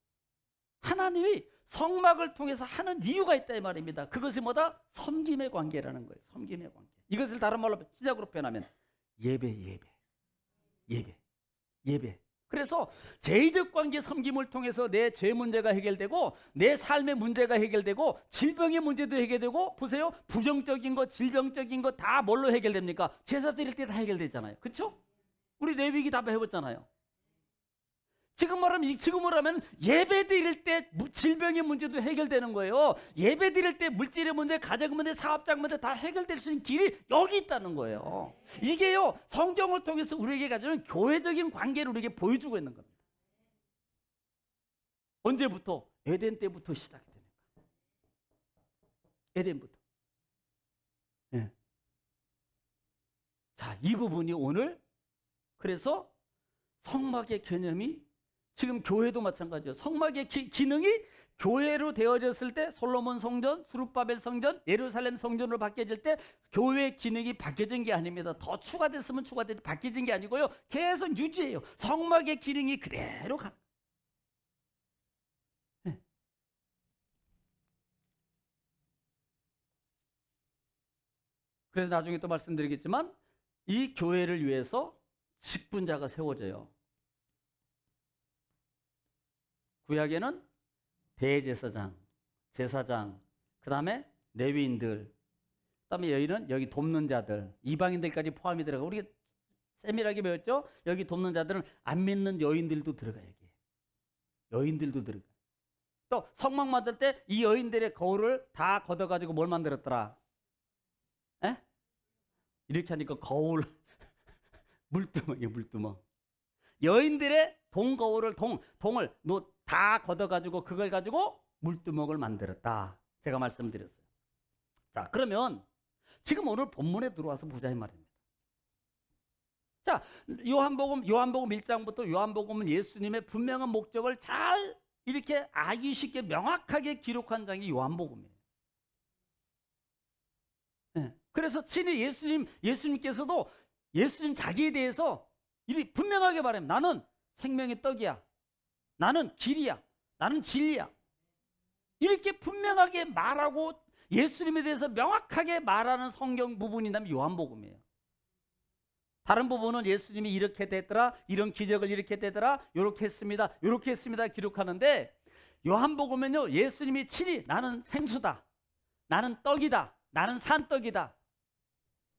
하나님이 성막을 통해서 하는 이유가 있다 이 말입니다. 그것이 뭐다? 섬김의 관계라는 거예요. 섬김의 관계. 이것을 다른 말로 시작으로 표현하면 예배. 그래서 제의적 관계 섬김을 통해서 내 죄 문제가 해결되고 내 삶의 문제가 해결되고 질병의 문제도 해결되고 보세요. 부정적인 거, 질병적인 거 다 뭘로 해결됩니까? 제사 드릴 때 다 해결되잖아요. 그렇죠? 우리 레위기 다 배웠잖아요. 지금으로 하면 예배 드릴 때 질병의 문제도 해결되는 거예요. 예배 드릴 때 물질의 문제, 가정 문제, 사업장 문제 다 해결될 수 있는 길이 여기 있다는 거예요. 이게요, 성경을 통해서 우리에게 가지는 교회적인 관계를 우리에게 보여주고 있는 겁니다. 언제부터? 에덴 때부터 시작이 되는 거예요. 에덴부터. 네. 자, 이 부분이 오늘 그래서 성막의 개념이 지금 교회도 마찬가지예요. 성막의 기능이 교회로 되어졌을 때 솔로몬 성전, 스룹바벨 성전, 예루살렘 성전으로 바뀌어질 때 교회의 기능이 바뀌어진 게 아닙니다. 더 추가됐으면 추가됐지 바뀌어진 게 아니고요. 계속 유지해요. 성막의 기능이 그대로 가는. 네. 그래서 나중에 또 말씀드리겠지만 이 교회를 위해서 직분자가 세워져요. 구약에는 대제사장, 제사장, 그 다음에 레위인들, 그 다음에 여기는 여기 돕는 자들, 이방인들까지 포함이 들어가고 우리가 세밀하게 배웠죠? 여기 돕는 자들은 안 믿는 여인들도 들어가요. 여기. 여인들도 들어가요. 또 성막 만들 때 이 여인들의 거울을 다 걷어가지고 뭘 만들었더라? 에? 이렇게 하니까 거울 물두멍이에요. 물두멍. 여인들의 동거울을 동을 다 걷어가지고 그걸 가지고 물두멍을 만들었다. 제가 말씀드렸어요. 자, 그러면 지금 오늘 본문에 들어와서 보자 이 말입니다. 자, 요한복음 1장부터 요한복음은 예수님의 분명한 목적을 잘 이렇게 알기 쉽게 명확하게 기록한 장이 요한복음이에요. 네. 그래서 친히 예수님께서도 예수님 자기에 대해서 이리 분명하게 말합니다. 나는 생명의 떡이야. 나는 길이야. 나는 진리야. 이렇게 분명하게 말하고 예수님에 대해서 명확하게 말하는 성경 부분이라면 요한복음이에요. 다른 부분은 예수님이 이렇게 됐더라, 이런 기적을 이렇게 되더라, 이렇게 했습니다 기록하는데 요한복음은요, 예수님이 친히 나는 생수다, 나는 떡이다, 나는 산떡이다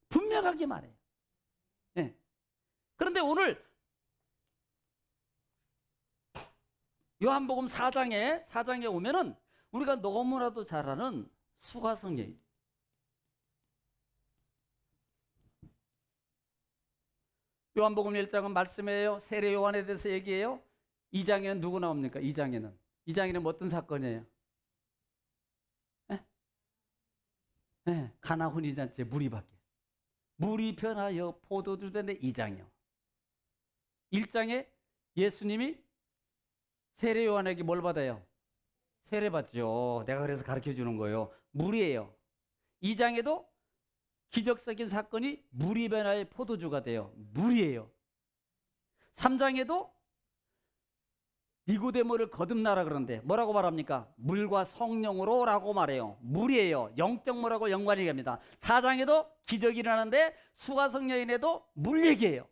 분명하게 말해요. 네. 그런데 오늘 요한복음 4장에 오면은 우리가 너무나도 잘 아는 수가성 여인. 요한복음 1장은 말씀이에요. 세례 요한에 대해서 얘기해요. 2장에는 누구 나옵니까? 2장에는 뭐 어떤 사건이에요? 네, 가나 혼인잔치에 물이 바뀌어요. 물이 변하여 포도주 되는데 2장이요. 1장에 예수님이 세례 요한에게 뭘 받아요? 세례 받죠. 내가 그래서 가르쳐 주는 거예요. 물이에요. 2장에도 기적적인 사건이 물이 변하여 포도주가 돼요. 물이에요. 3장에도 니고데모를 거듭나라 그러는데 뭐라고 말합니까? 물과 성령으로 라고 말해요. 물이에요. 영적 물하고 연관이 됩니다. 4장에도 기적이 일어나는데 수가성 여인에도 물 얘기예요.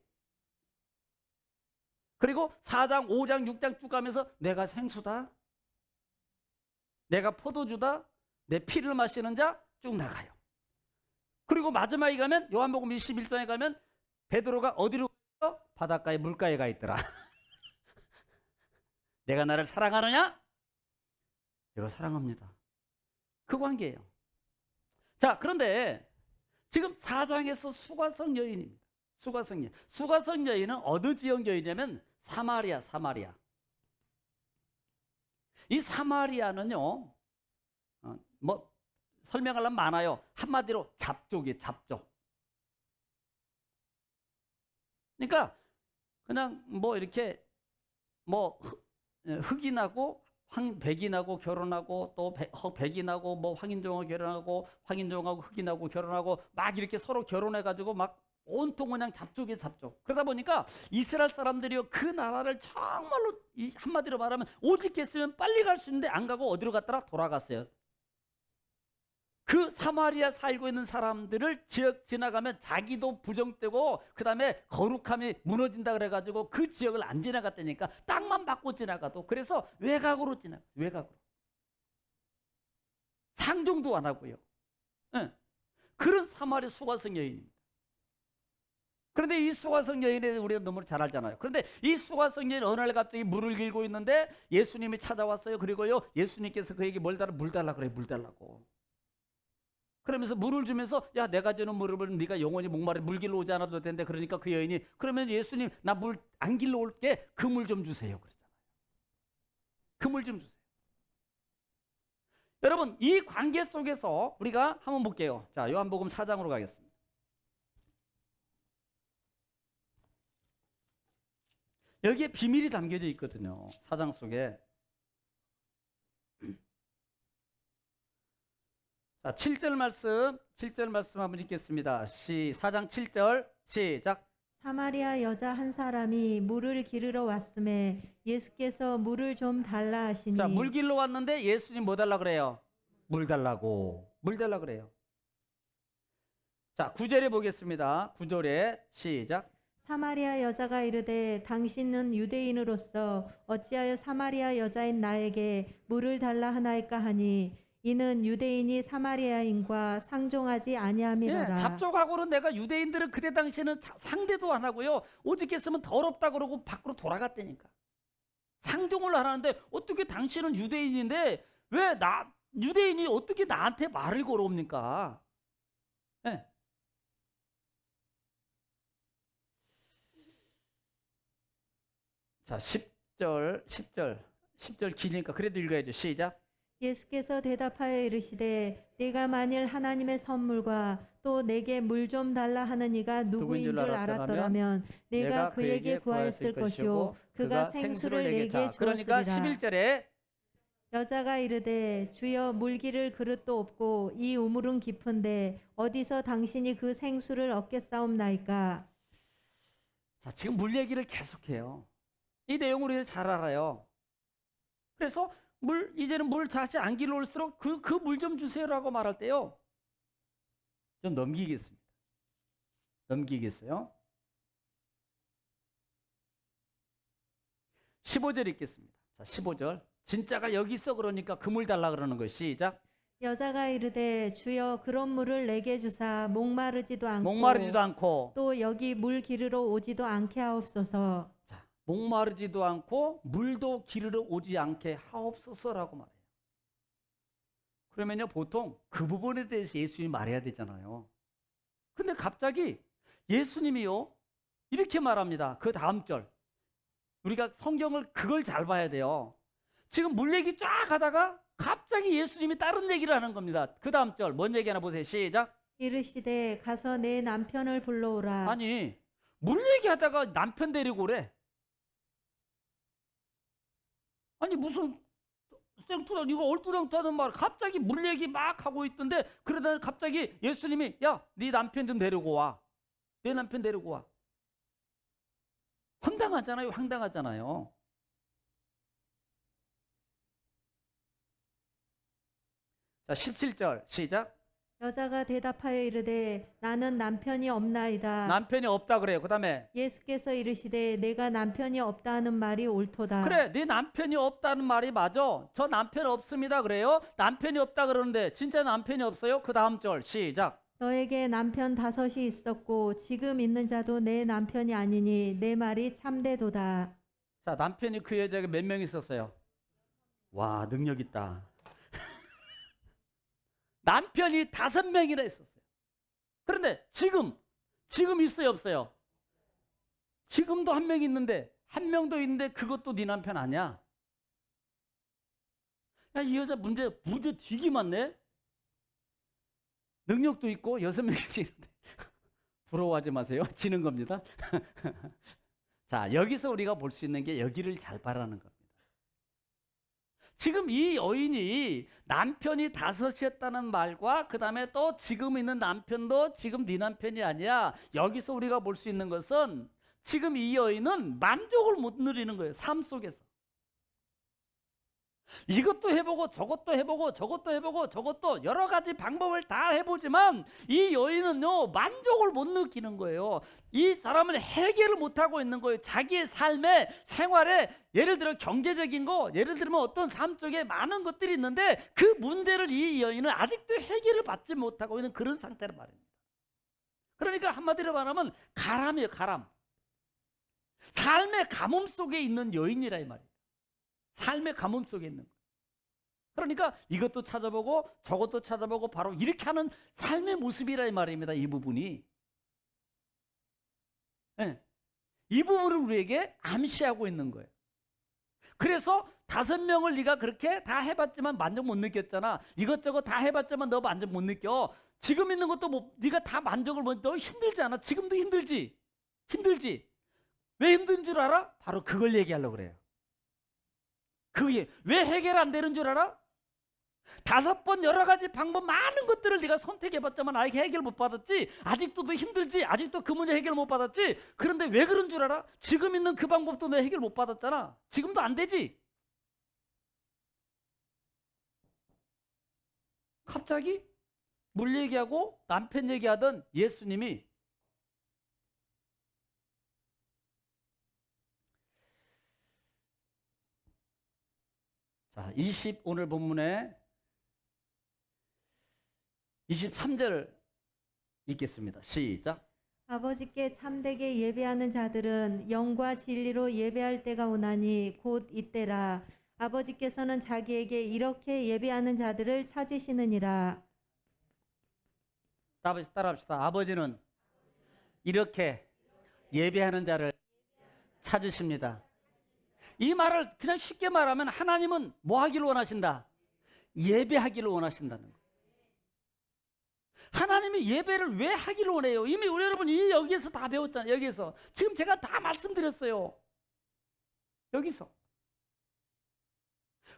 그리고 4장, 5장, 6장 쭉 가면서 내가 생수다, 내가 포도주다, 내 피를 마시는 자 쭉 나가요. 그리고 마지막에 가면 요한복음 21장에 가면 베드로가 어디로 가요? 바닷가에 물가에 가 있더라. 내가 나를 사랑하느냐? 내가 사랑합니다. 그 관계예요. 자, 그런데 지금 4장에서 수가성 여인입니다. 수가성 여인은 어느 지역 여인이냐면 사마리아. 이 사마리아는요, 뭐 설명하려면 많아요. 한마디로 잡족이에요. 잡족. 그러니까 그냥 뭐 이렇게 뭐 흑인하고 백인하고 결혼하고 또 백인하고 뭐 황인종하고 결혼하고 황인종하고 흑인하고 결혼하고 막 이렇게 서로 결혼해가지고 막 온통 그냥 잡족이에요, 잡족. 그러다 보니까 이스라엘 사람들이요 그 나라를 정말로 한마디로 말하면 오직 했으면 빨리 갈 수 있는데 안 가고 어디로 갔더라? 돌아갔어요. 그 사마리아 살고 있는 사람들을 지역 지나가면 자기도 부정되고 그 다음에 거룩함이 무너진다 그래가지고 그 지역을 안 지나갔다니까. 땅만 받고 지나가도. 그래서 외곽으로 지나가. 외곽으로. 상종도 안 하고요. 네. 그런 사마리아 수가성 여인입니다. 그런데 이 수가성 여인에 우리가 너무 잘 알잖아요. 그런데 이 수가성 여인 어느 날 갑자기 물을 길고 있는데 예수님이 찾아왔어요. 그리고요 예수님께서 그에게 물 달라 그래. 물 달라고. 그러면서 물을 주면서 야 내가 주는 물을 네가 영원히 목마르 물 길러 오지 않아도 되는데 그러니까 그 여인이 그러면 예수님 나 물 안 길러 올게 그 물 좀 주세요 그러잖아요. 그 물 좀 주세요. 여러분 이 관계 속에서 우리가 한번 볼게요. 자 요한복음 4장으로 가겠습니다. 여기에 비밀이 담겨져 있거든요. 4장 속에. 자, 7절 말씀 한번 읽겠습니다. 4장 7절 시작. 사마리아 여자 한 사람이 물을 기르러 왔음에 예수께서 물을 좀 달라 하시니. 자, 물 길러 왔는데 예수님 뭐 달라 그래요? 물 달라고. 물 달라 그래요. 자, 9절에 보겠습니다. 9절에 시작. 사마리아 여자가 이르되 당신은 유대인으로서 어찌하여 사마리아 여자인 나에게 물을 달라 하나이까 하니 이는 유대인이 사마리아인과 상종하지 아니함이로라. 예, 잡족하고는 내가 유대인들은 그때 당시에는 상대도 안 하고요. 오직 했으면 더럽다 그러고 밖으로 돌아갔다니까. 상종을 하는데 어떻게 당신은 유대인인데 왜 유대인이 어떻게 나한테 말을 걸어옵니까? 예. 자, 10절 기니까 그래도 읽어야죠. 시작. 예수께서 대답하여 이르시되 네가 만일 하나님의 선물과 또 내게 물 좀 달라 하는 이가 누구인 줄 알았더라면 내가 그에게 구하였을 것이요 그가 생수를 내게 주었으리라. 그러니까 11절에 여자가 이르되 주여 물기를 그릇도 없고 이 우물은 깊은데 어디서 당신이 그 생수를 얻겠사옵나이까. 자, 지금 물 얘기를 계속해요. 이 내용을 우리가 잘 알아요. 그래서 이제는 물 다시 안 길러올수록 그 물 좀 주세요라고 말할 때요. 좀 넘기겠습니다. 넘기겠어요. 15절 읽겠습니다. 자, 15절. 진짜가 여기 있어 그러니까 그 물 달라 그러는 거 시작. 여자가 이르되 주여 그런 물을 내게 주사 목마르지도 않고 또 여기 물 기르러 오지도 않게 하옵소서. 자, 목마르지도 않고 물도 기르러 오지 않게 하옵소서라고 말해요. 그러면요 보통 그 부분에 대해서 예수님이 말해야 되잖아요. 근데 갑자기 예수님이요 이렇게 말합니다. 그 다음 절. 우리가 성경을 그걸 잘 봐야 돼요. 지금 물 얘기 쫙 하다가 갑자기 예수님이 다른 얘기를 하는 겁니다. 그 다음 절 뭔 얘기 하나 보세요. 시작. 이르시되 가서 내 남편을 불러오라. 아니 물 얘기하다가 남편 데리고 오래. 아니 무슨 생투랑 이거 얼뚜렁떠는 말 갑자기 물 얘기 막 하고 있던데 그러다 갑자기 예수님이 야 네 남편 좀 데리고 와. 내 남편 데리고 와. 황당하잖아요. 황당하잖아요. 자 17절 시작. 여자가 대답하여 이르되 나는 남편이 없나이다. 남편이 없다 그래요. 그 다음에 예수께서 이르시되 내가 남편이 없다 하는 말이 옳도다. 그래 네 남편이 없다는 말이 맞아. 저 남편 없습니다 그래요. 남편이 없다 그러는데 진짜 남편이 없어요. 그 다음 절 시작. 너에게 남편 5이 있었고 지금 있는 자도 내 남편이 아니니 내 말이 참되도다. 자 남편이 그 여자에게 몇 명 있었어요? 와 능력 있다. 남편이 5명이나 있었어요. 그런데 지금 있어요 없어요? 지금도 한 명 있는데 한 명도 있는데 그것도 네 남편 아니야? 야, 이 여자 문제 되게 많네. 능력도 있고 6명씩 있는데 부러워하지 마세요. 지는 겁니다. 자 여기서 우리가 볼 수 있는 게 여기를 잘 바라는 겁니다. 지금 이 여인이 남편이 다섯이었다는 말과 그 다음에 또 지금 있는 남편도 지금 네 남편이 아니야. 여기서 우리가 볼 수 있는 것은 지금 이 여인은 만족을 못 누리는 거예요. 삶 속에서. 이것도 해보고 저것도 해보고 저것도 해보고 저것도 여러 가지 방법을 다 해보지만 이 여인은요 만족을 못 느끼는 거예요. 이 사람은 해결을 못하고 있는 거예요. 자기의 삶에 생활에 예를 들어 경제적인 거, 예를 들면 어떤 삶 속에 많은 것들이 있는데 그 문제를 이 여인은 아직도 해결을 받지 못하고 있는 그런 상태란 말입니다. 그러니까 한마디로 말하면 가람이에요. 가람. 삶의 가뭄 속에 있는 여인이라 이 말이에요. 삶의 가뭄 속에 있는 거예요. 그러니까 이것도 찾아보고 저것도 찾아보고 바로 이렇게 하는 삶의 모습이라 이 말입니다. 이 부분이. 네. 이 부분을 우리에게 암시하고 있는 거예요. 그래서 5명을 네가 그렇게 다 해봤지만 만족 못 느꼈잖아. 이것저것 다 해봤지만 너 만족 못 느껴. 지금 있는 것도 네가 다 만족을 못. 너 힘들지 않아? 지금도 힘들지? 힘들지? 왜 힘든 줄 알아? 바로 그걸 얘기하려고 그래요. 그게 왜 해결 안 되는 줄 알아? 5번 여러 가지 방법 많은 것들을 네가 선택해봤지만 아직 해결 못 받았지. 아직도 너 힘들지. 아직도 그 문제 해결 못 받았지. 그런데 왜 그런 줄 알아? 지금 있는 그 방법도 너 해결 못 받았잖아. 지금도 안 되지. 갑자기 물 얘기하고 남편 얘기하던 예수님이 자, 오늘 본문에 23절을 읽겠습니다. 시작. 아버지께 참되게 예배하는 자들은 영과 진리로 예배할 때가 오나니 곧 이때라. 아버지께서는 자기에게 이렇게 예배하는 자들을 찾으시느니라. 따라합시다. 아버지는 이렇게 예배하는 자를 찾으십니다. 이 말을 그냥 쉽게 말하면 하나님은 뭐 하기를 원하신다? 예배하기를 원하신다는 거예요. 하나님이 예배를 왜 하기를 원해요? 이미 우리 여러분이 여기에서 다 배웠잖아요. 여기서 지금 제가 다 말씀드렸어요. 여기서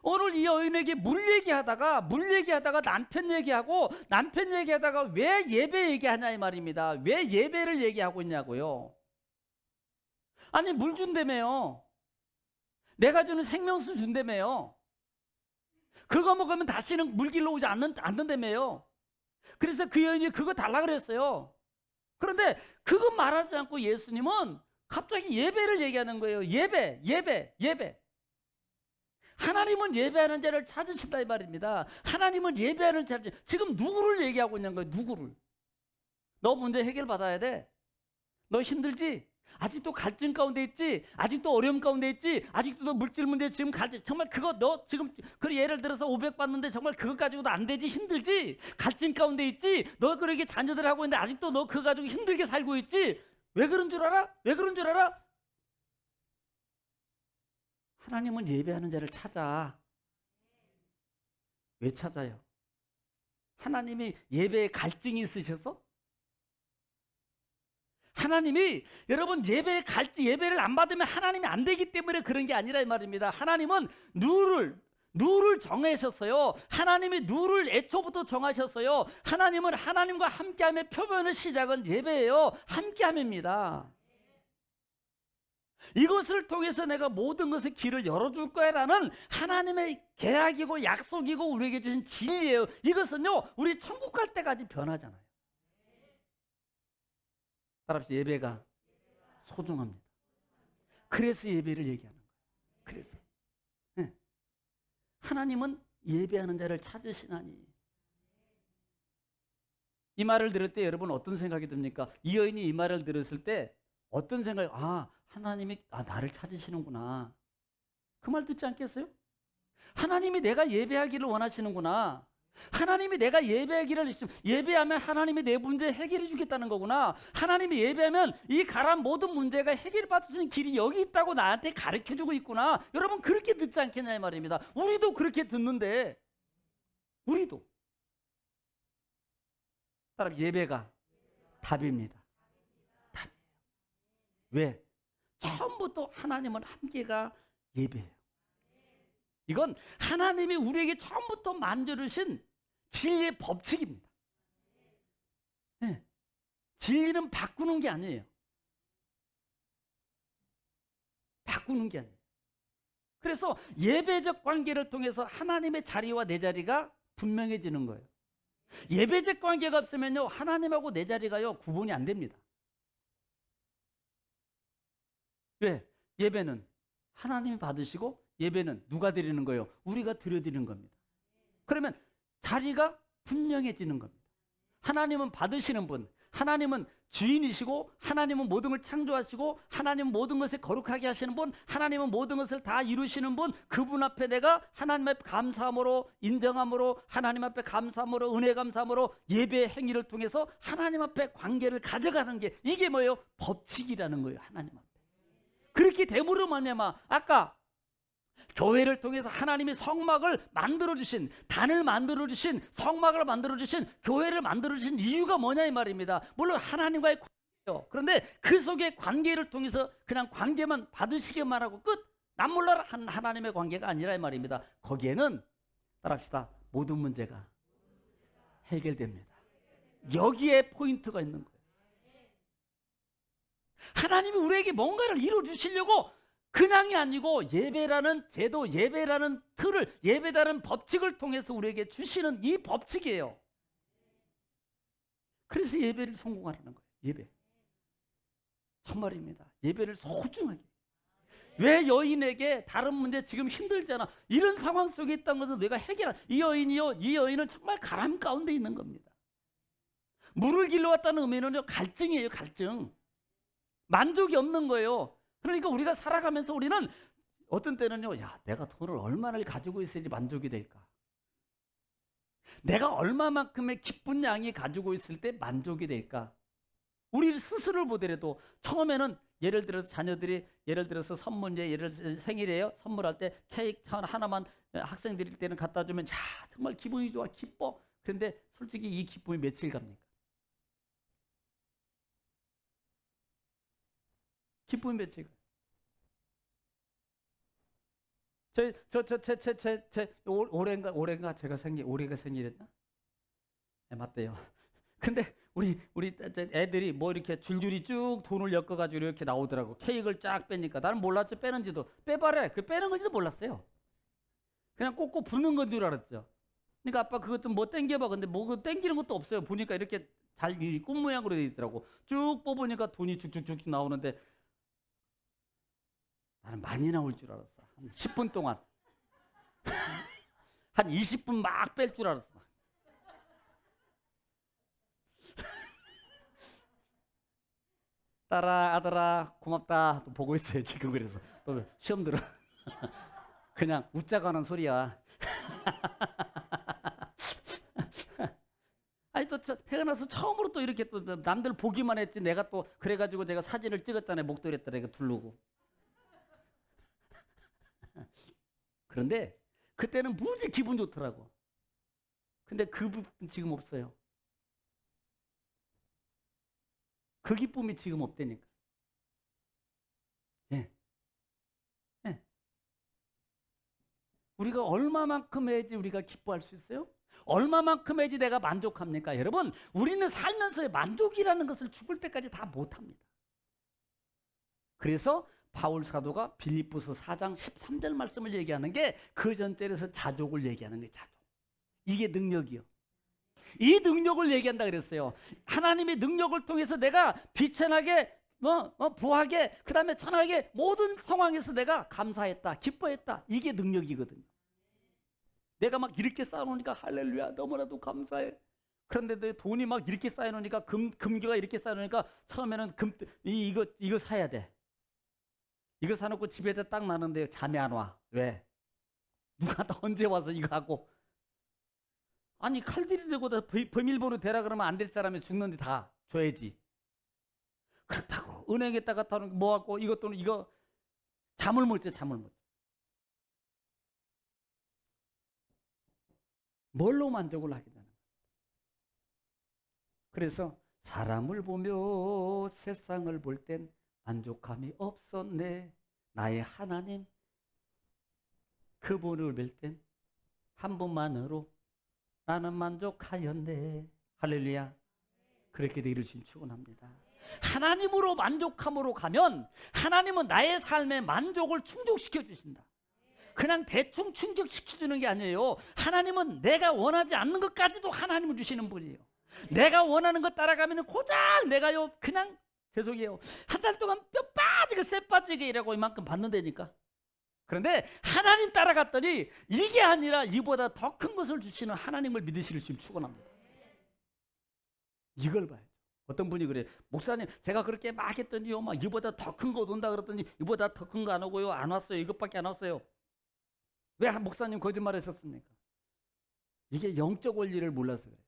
오늘 이 여인에게 물 얘기하다가 남편 얘기하다가 왜 예배 얘기하냐 이 말입니다. 왜 예배를 얘기하고 있냐고요. 아니 물 준다며요. 내가 주는 생명수 준다며요. 그거 먹으면 다시는 물 길러 오지 않는다며요. 그래서 그 여인이 그거 달라 그랬어요. 그런데 그거 말하지 않고 예수님은 갑자기 예배를 얘기하는 거예요. 예배. 하나님은 예배하는 자를 찾으신다 이 말입니다. 하나님은 예배하는 자를 지금 누구를 얘기하고 있는 거예요? 누구를? 너 문제 해결 받아야 돼. 너 힘들지? 아직도 갈증 가운데 있지? 아직도 어려움 가운데 있지? 아직도 너 물질 문제 지금 정말 그거 너 지금 그 예를 들어서 500 받는데 정말 그거 가지고도 안 되지? 힘들지? 갈증 가운데 있지? 너 그렇게 자녀들 하고 있는데 아직도 너 그거 가지고 힘들게 살고 있지? 왜 그런 줄 알아? 왜 그런 줄 알아? 하나님은 예배하는 자를 찾아. 왜 찾아요? 하나님이 예배에 갈증이 있으셔서? 하나님이 여러분 예배를 안 받으면 하나님이 안 되기 때문에 그런 게 아니라 이 말입니다. 하나님은 누를 정하셨어요. 하나님이 누를 애초부터 정하셨어요. 하나님은 하나님과 함께함의 표면의 시작은 예배예요. 함께함입니다. 이것을 통해서 내가 모든 것의 길을 열어줄 거야라는 하나님의 계약이고 약속이고 우리에게 주신 진리예요. 이것은요 우리 천국 갈 때까지 변하잖아요. 따라합시다. 예배가 소중합니다. 그래서 예배를 얘기하는 거예요. 그래서 네. 하나님은 예배하는 자를 찾으시나니. 이 말을 들을 때 여러분 어떤 생각이 듭니까? 이 여인이 이 말을 들었을 때 어떤 생각이 하나님이 나를 찾으시는구나. 그 말 듣지 않겠어요? 하나님이 내가 예배하기를 원하시는구나. 하나님이 내가 예배하면 하나님이 내 문제 해결해 주겠다는 거구나. 하나님이 예배하면 이 가란 모든 문제가 해결받을 수 있는 길이 여기 있다고 나한테 가르쳐 주고 있구나. 여러분 그렇게 듣지 않겠냐 이 말입니다. 우리도 그렇게 듣는데 우리도 따라 예배가 답입니다. 답이에요. 왜? 처음부터 하나님은 함께가 예배예요. 이건 하나님이 우리에게 처음부터 만들으신 진리의 법칙입니다. 네. 진리는 바꾸는 게 아니에요. 바꾸는 게 아니에요. 그래서 예배적 관계를 통해서 하나님의 자리와 내 자리가 분명해지는 거예요. 예배적 관계가 없으면요, 하나님하고 내 자리가요, 구분이 안 됩니다. 왜? 예배는 하나님이 받으시고 예배는 누가 드리는 거예요? 우리가 드려드리는 겁니다. 그러면 자리가 분명해지는 겁니다. 하나님은 받으시는 분, 하나님은 주인이시고, 하나님은 모든 걸 창조하시고, 하나님은 모든 것을 거룩하게 하시는 분, 하나님은 모든 것을 다 이루시는 분, 그분 앞에 내가 하나님 앞에 감사함으로, 인정함으로, 하나님 앞에 감사함으로, 은혜 감사함으로 예배 행위를 통해서 하나님 앞에 관계를 가져가는 게, 이게 뭐예요? 법칙이라는 거예요. 하나님 앞에. 그렇게 됨으로 말미암아 아까 교회를 통해서 하나님이 성막을 만들어주신, 단을 만들어주신, 성막을 만들어주신, 교회를 만들어주신 이유가 뭐냐 이 말입니다. 물론 하나님과의 관계예요. 그런데 그 속의 관계를 통해서 그냥 관계만 받으시기만 하고 끝, 남몰라라 한 하나님의 관계가 아니라 이 말입니다. 거기에는 따라합시다, 모든 문제가 해결됩니다. 여기에 포인트가 있는 거예요. 하나님이 우리에게 뭔가를 이루어주시려고 그냥이 아니고 예배라는 제도, 예배라는 틀을, 예배라는 법칙을 통해서 우리에게 주시는 이 법칙이에요. 그래서 예배를 성공하라는 거예요. 예배. 정말입니다. 예배를 소중하게. 왜 여인에게 다른 문제 지금 힘들잖아, 이런 상황 속에 있다는 것을 내가 해결한, 이 여인은 정말 가람 가운데 있는 겁니다. 물을 길러왔다는 의미는요, 갈증이에요. 갈증. 만족이 없는 거예요. 그러니까 우리가 살아가면서 우리는 어떤 때는요, 야, 내가 돈을 얼마나 가지고 있어야지 만족이 될까? 내가 얼마만큼의 기쁜 양이 가지고 있을 때 만족이 될까? 우리 스스로를 보더라도 처음에는 예를 들어서 자녀들이 예를 들어서 선물제, 예를 들어서 생일이에요. 선물할 때 케이크 하나만 학생들일 때는 갖다 주면 야, 정말 기분이 좋아, 기뻐. 그런데 솔직히 이 기쁨이 며칠 갑니까? 기쁨이 며칠 가요? 올해가 제가 올해가 생일이었나? 네, 맞대요. 근데 우리 애들이 뭐 이렇게 줄줄이 쭉 돈을 엮어가지고 이렇게 나오더라고. 케이크를 쫙 빼니까 나는 몰랐죠. 빼는지도. 빼봐라. 그 빼는 건지도 몰랐어요. 그냥 꼭꼭 부는 건 줄 알았죠. 그러니까 아빠 그것 좀 뭐 땡겨봐. 근데 뭐 땡기는 것도 없어요. 보니까 이렇게 잘 꽃 모양으로 되어 있더라고. 쭉 뽑으니까 돈이 쭉쭉쭉 나오는데 나는 많이 나올 줄 알았어. 한 10분 동안. 한 20분 막 뺄 줄 알았어. 딸아, 아들아, 고맙다. 또 보고 있어요. 지금 그래서 또 시험 들어. 그냥 웃자고 하는 소리야. 아니 또 태어나서 처음으로 또 이렇게 또 남들 보기만 했지, 내가 또 그래가지고 제가 사진을 찍었잖아요. 목도리에다가 이거 두르고. 그런데 그때는 무지 기분 좋더라고. 근데 그 부분 지금 없어요. 그 기쁨이 지금 없다니까. 예. 예. 우리가 얼마만큼 해야지 우리가 기뻐할 수 있어요? 얼마만큼 해야지 내가 만족합니까? 여러분, 우리는 살면서의 만족이라는 것을 죽을 때까지 다 못합니다. 그래서 바울 사도가 빌립보서 4장 13절 말씀을 얘기하는 게 그 전절에서 자족을 얘기하는 거예요. 자족. 이게 능력이요. 이 능력을 얘기한다 그랬어요. 하나님의 능력을 통해서 내가 비천하게 부하게, 그 다음에 천하게 모든 상황에서 내가 감사했다, 기뻐했다. 이게 능력이거든요. 내가 막 이렇게 쌓아놓으니까 할렐루야 너무나도 감사해. 그런데 내 돈이 막 이렇게 쌓여놓으니까 금괴가 이렇게 쌓여놓으니까 처음에는 이거 사야 돼. 이거 사놓고 집에다 딱 놔는데 잠이 안 와. 왜? 누가 다 언제 와서 이거 하고. 아니 칼들이 되고 다 비밀번호 대라 그러면 안 될 사람이 죽는데 다 줘야지. 그렇다고 은행에다가 타는 모았고 이것도는 이거 잠을 못 자. 잠을 못 자. 뭘로 만족을 하게 되는 거야. 그래서 사람을 보며 세상을 볼 땐 만족함이 없었네. 나의 하나님 그분을 뵐 땐 한 분만으로 나는 만족하였네. 할렐루야. 그렇게 되기를 주님 축원합니다. 하나님으로 만족함으로 가면 하나님은 나의 삶의 만족을 충족시켜 주신다. 그냥 대충 충족시켜 주는 게 아니에요. 하나님은 내가 원하지 않는 것까지도 하나님을 주시는 분이에요. 내가 원하는 것 따라가면 고작 내가요 그냥 죄송해요 한 달 동안 뼈 빠지게 쇠 빠지게 일하고 이만큼 받는다니까. 그런데 하나님 따라갔더니 이게 아니라 이보다 더 큰 것을 주시는 하나님을 믿으시길 지금 축원합니다. 이걸 봐야죠. 어떤 분이 그래요. 목사님 제가 그렇게 막 했더니요 막 이보다 더 큰 거 온다 그랬더니 이보다 더 큰 거 안 오고요 안 왔어요. 이것밖에 안 왔어요. 왜 목사님 거짓말하셨습니까? 이게 영적 원리를 몰라서 그래요.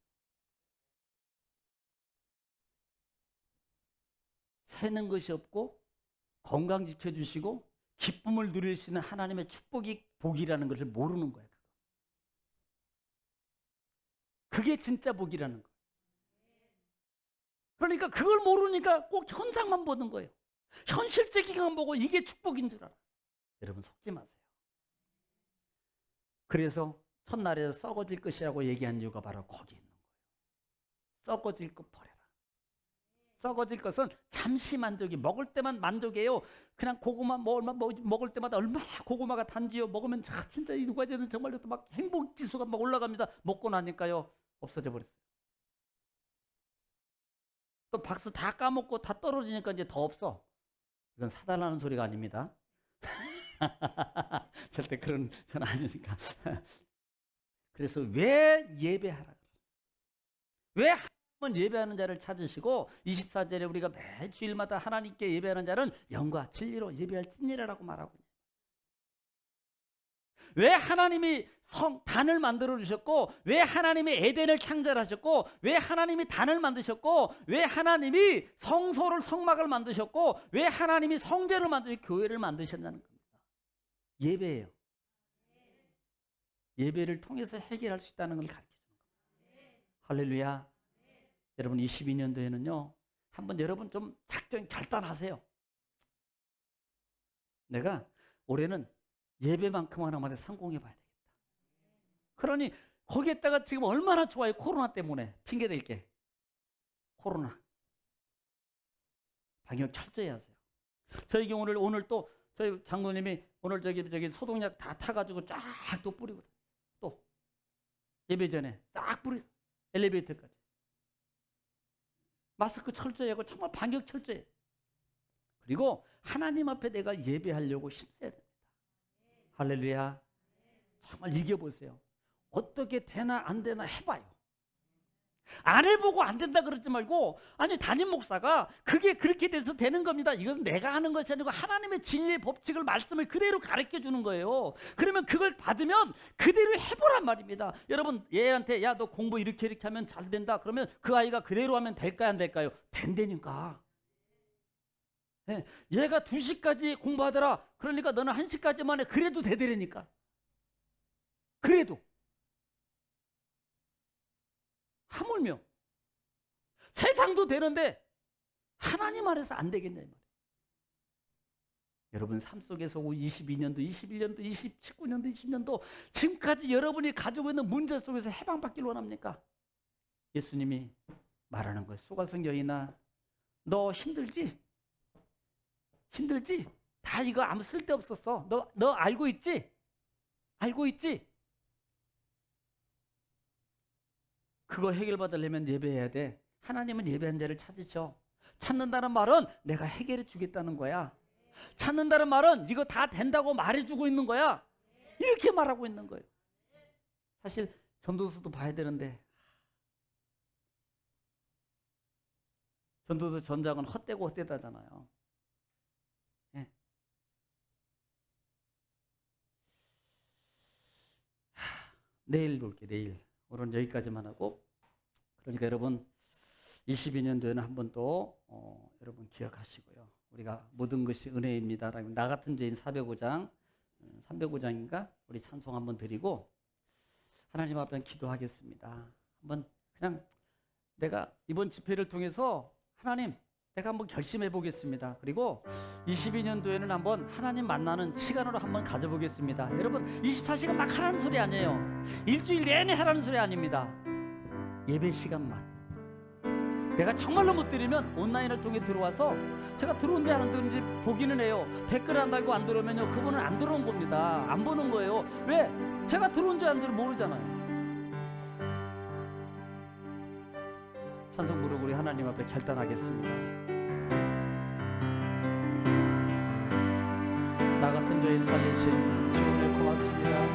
새는 것이 없고 건강 지켜주시고 기쁨을 누릴 수 있는 하나님의 축복이 복이라는 것을 모르는 거예요. 그게 진짜 복이라는 거예요. 그러니까 그걸 모르니까 꼭 현상만 보는 거예요. 현실적인만 보고 이게 축복인 줄 알아. 여러분 속지 마세요. 그래서 첫날에 썩어질 것이라고 얘기한 이유가 바로 거기 있는 거예요. 썩어질 것 버려라. 썩어질 것은 잠시 만족이, 먹을 때만 만족이에요. 그냥 고구마 먹을 때마다 얼마나 고구마가 단지요. 먹으면 진짜 이 누가 쟤는 정말로 또 막 행복 지수가 막 올라갑니다. 먹고 나니까요 없어져 버렸어요. 또 박스 다 까먹고 다 떨어지니까 이제 더 없어. 이건 사달라는 소리가 아닙니다. 절대 그런 전 아니니까. 그래서 왜 예배하라? 왜 하나님은 예배하는 자를 찾으시고 24절에 우리가 매 주일마다 하나님께 예배하는 자는 영과 진리로 예배할 찐이라고 말하고 있어요. 왜 하나님이 단을 만들어 주셨고, 왜 하나님이 에덴을 창조하셨고, 왜 하나님이 단을 만드셨고, 왜 하나님이 성소를 성막을 만드셨고, 왜 하나님이 성전을 만드시고 교회를 만드셨냐는 겁니다. 예배예요. 예배를 통해서 해결할 수 있다는 걸 가르쳐 주는 겁니다. 할렐루야. 여러분 22년도에는요 한번 여러분 좀 작전 결단하세요. 내가 올해는 예배만큼 하나만에 성공해 봐야 되겠다. 그러니 거기에다가 지금 얼마나 좋아요. 코로나 때문에 핑계 댈게. 코로나 방역 철저히 하세요. 저희 경우는 오늘 또 저희 장로님이 오늘 저기 소독약 다 타가지고 쫙 또 뿌리고 또 예배 전에 싹 뿌리 엘리베이터까지 마스크 철저히 하고 정말 방역 철저히. 그리고 하나님 앞에 내가 예배하려고 힘써야 됩니다. 할렐루야. 정말 이겨보세요. 어떻게 되나 안 되나 해봐요. 안 해보고 안 된다 그러지 말고, 아니 담임 목사가 그게 그렇게 돼서 되는 겁니다. 이것은 내가 하는 것이 아니고 하나님의 진리의 법칙을 말씀을 그대로 가르쳐 주는 거예요. 그러면 그걸 받으면 그대로 해보란 말입니다. 여러분 얘한테 야 너 공부 이렇게 하면 잘 된다 그러면 그 아이가 그대로 하면 될까요 안 될까요? 된다니까. 네, 얘가 2시까지 공부하더라. 그러니까 너는 1시까지만 해. 그래도 되더라니까. 그래도 하물며 세상도 되는데 하나님 안에서 안 되겠냐 이 말이에요. 여러분 삶 속에서 22년도, 21년도, 19년도, 20년도 지금까지 여러분이 가지고 있는 문제 속에서 해방받길 원합니까? 예수님이 말하는 거예요. 소가성 여인아 너 힘들지? 힘들지? 다 이거 아무 쓸데없었어. 너 알고 있지? 알고 있지? 그거 해결받으려면 예배해야 돼. 하나님은 예배한 자를 찾으셔. 찾는다는 말은 내가 해결해 주겠다는 거야. 찾는다는 말은 이거 다 된다고 말해주고 있는 거야. 이렇게 말하고 있는 거예요. 사실 전도서도 봐야 되는데 전도서 전장은 헛되고 헛되다잖아요. 네. 내일 볼게. 내일. 오늘은 여기까지만 하고, 그러니까 여러분 22년도에는 한 번 또 여러분 기억하시고요. 우리가 모든 것이 은혜입니다. 나 같은 죄인 405장 305장인가 우리 찬송 한번 드리고 하나님 앞에 기도하겠습니다. 한번 그냥 내가 이번 집회를 통해서 하나님 내가 한번 결심해 보겠습니다. 그리고 22년도에는 한번 하나님 만나는 시간으로 한번 가져보겠습니다. 여러분 24시간 막 하라는 소리 아니에요. 일주일 내내 하라는 소리 아닙니다. 예배 시간만. 내가 정말로 못 드리면 온라인을 통해 들어와서 제가 들어온지 안 들어온지 보기는 해요. 댓글 안 달고 안 들어오면요, 그분은 안 들어온 겁니다. 안 보는 거예요. 왜? 제가 들어온지 안 들어온지 모르잖아요. 찬송 부르고 우리 하나님 앞에 결단하겠습니다. 나 같은 죄인 살리신 주님을 고맙습니다.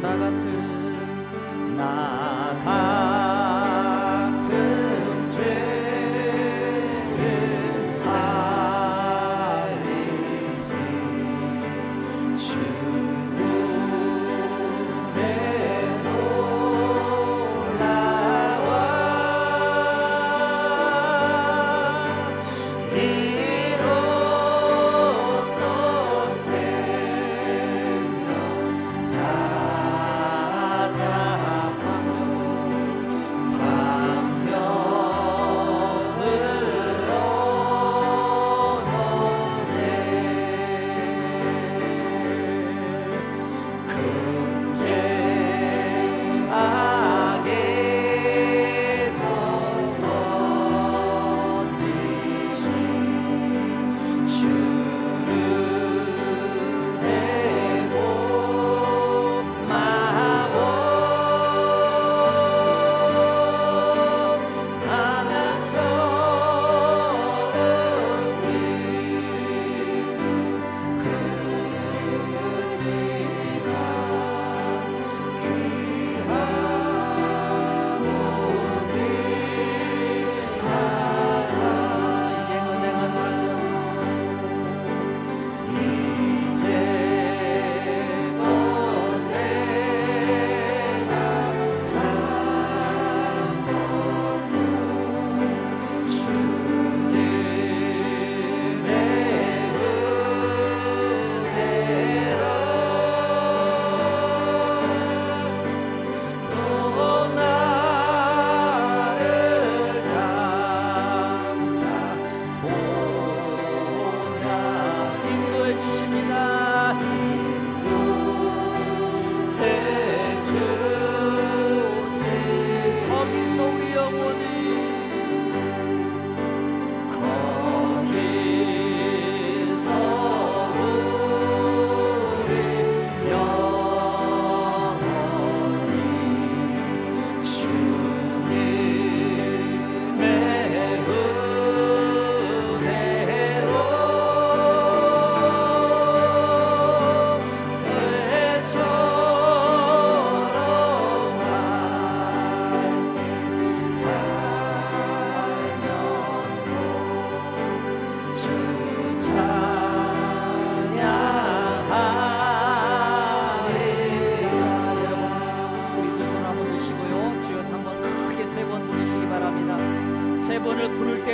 나 같은 죄를 살리신 주님의 놀라워 이뤘던 생명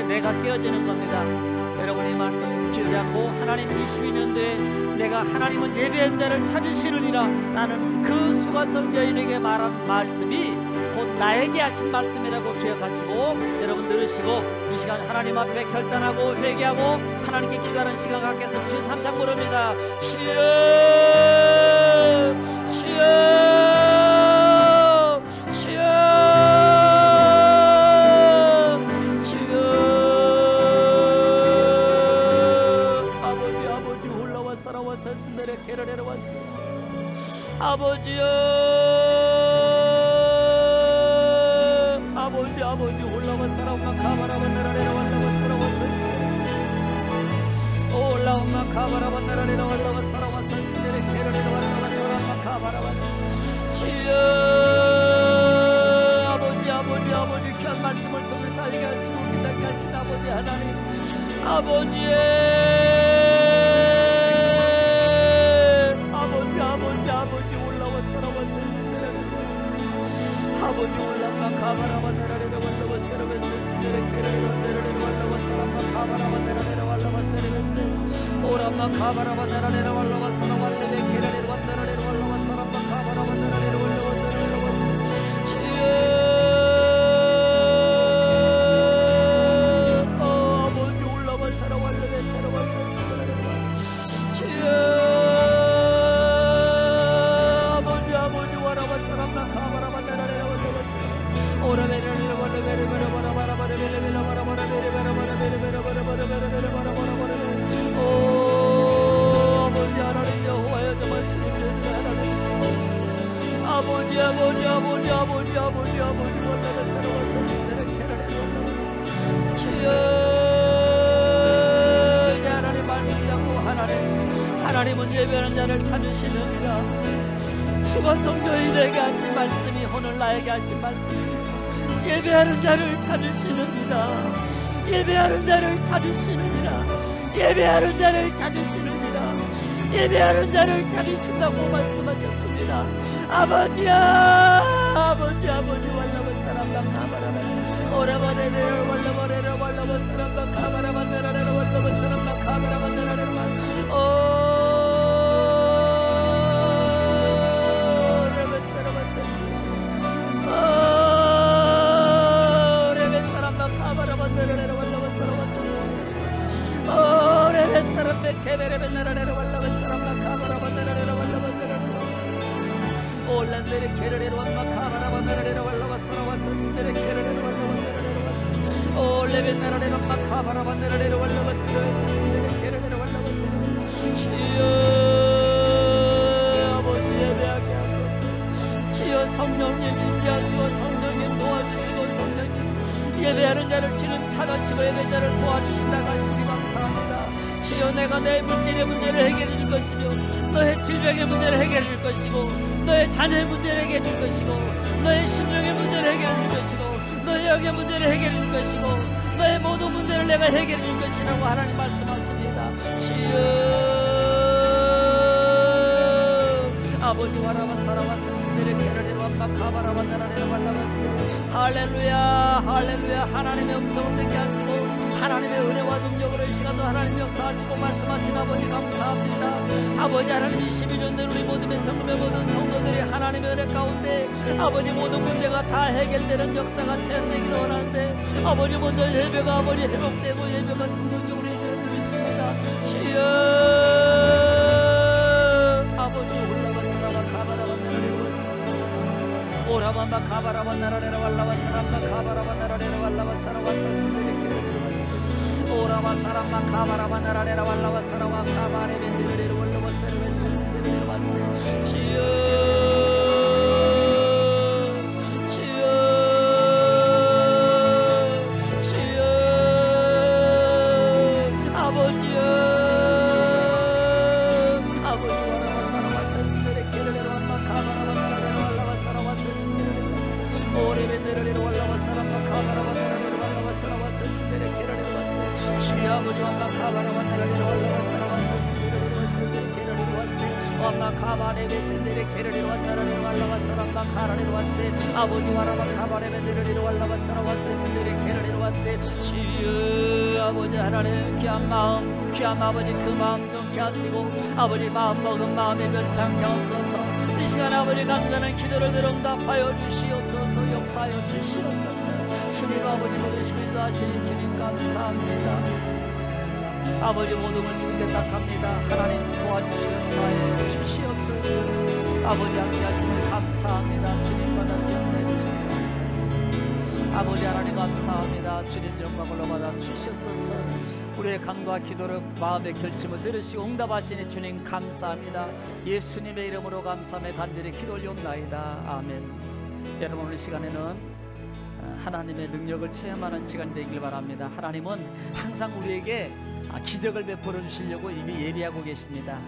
내가 깨어지는 겁니다. 여러분 이 말씀 붙이지 않고 하나님 22년도에 내가 하나님은 예배한 자를 찾으시느니라 라는 그 수관성 여인에게 말한 말씀이 곧 나에게 하신 말씀이라고 기억하시고 여러분 들으시고 이 시간 하나님 앞에 결단하고 회개하고 하나님께 기도하는 시간 갖겠습니다. 주여 3장 부릅니다. 주여 주여 아버지여 아버지 올라왔사라오마 카바라반나라레라 왔라왔사라왔사시 올라오마 카바라반나라레라 왔라왔사라왔사시네레 케라레라 왔라왔사라오마 카바라반사 주여 아버지 귀한 말씀을 통해 살게 하시고 기다리게 하신 아버지 하나님 아버지의 아버지 올라가 가바라바 내라레라 wal라바 세라베세 스테레 케레라 내라레라 wal라바 사람바 가바라바 내라레라 wal라바 세레베세 오라바 가바라바 내라레라 wal라바 사람 wal레베 케레라 왔다라레라 wal라바 사람바 가바라바 내라레라 wal라바 내라레라 주여 아버지 원나가 살아와서 시대를 캐러내러 올라와서 주여 하나님 말씀하고 하나님은 예배하는 자를 찾으시느니라. 주가 성령이 내게 하신 말씀이 오늘 나에게 하신 말씀입니다. 예배하는 자를 찾으시느니라. 예배하는 자를 찾으시느니라. 예배하는 자를 찾으시느니라. 예배하는 자를 찾으신다고 말씀하셨습니다. 아버지야 아버지 wallahu salam kabaraba 오라바레레 wallahu salam kabaraba 나라레 wallahu salam kabaraba 나라레 성령님 인도하시고 성령님 도와주시고 성령님 예배하는 자를 주는 찾아시고 예배자를 도와주신다고 하시니 감사합니다. 주여 내가 내 문제의 문제를 해결해 줄 것이며 너의 질병의 문제를 해결해 줄 것이고 너의 자녀의 문제를 해결해 줄 것이고 너의 심령의 문제를 해결해 줄 것이고 너의 영의 문제를 해결해 줄 것이고 너의 모든 문제를 내가 해결해 줄 것이라고 하나님 말씀하십니다. 주여 아버지 와라바사라바사 신데레 케라레로 암마 카바라바나라레로 발라바스 할렐루야 할렐루야. 하나님의 음성을 듣게 하시고 하나님의 은혜와 능력으로 이 시간도 하나님 역사하시고 말씀하신 아버지 감사합니다. 아버지 하나님 22년 된 우리 모둠의 정금의 모든 성도들이 하나님의 은혜 가운데 아버지 모든 문제가 다 해결되는 역사가 체험되기를 원하는데 아버지 먼저 예배가 아버지 회복되고 예배가 성공적으로 이루어지고 있습니다. 주여 아버지 올라가서라가 가바라바나라레로 오라밤바 가바라바나라레로 발라바사람바 가바라바나라레로 발라바사라와 오라바사람바 가바라바나라레로 발라바사라와 가바레벤데레로 발라바사라와 발라바사라와 주여 아버지 와라바 카바레베데르리로 wallahu 와세스데레 케라리로 와세 주여 아버지 하나님 귀한 마음 귀한 아버지 그 마음 좀 하시고 아버지 마음 먹은 마음에 변창케 하옵소서. 이 시간 아버지 간절한 기도를 응답하여 주시옵소서. 역사하여 주시옵소서. 주님 아버지 모르시고 인도하시는 주님 감사합니다. 아버지 모든 걸 주님께 딱합니다. 하나님 도와주시고 역사하여 주시옵소서. 아버지 함께하시니 감사합니다. 주님 받아 역사해 주십니다. 아버지 하나님 감사합니다. 주님 영광을 받아 주시옵소서. 우리의 간구와 기도를 마음의 결심을 들으시고 응답하시니 주님 감사합니다. 예수님의 이름으로 감사하며 간절히 기도 올리옵나이다. 아멘. 여러분 오늘 시간에는 하나님의 능력을 체험하는 시간이 되길 바랍니다. 하나님은 항상 우리에게 기적을 베풀어 주시려고 이미 예비하고 계십니다.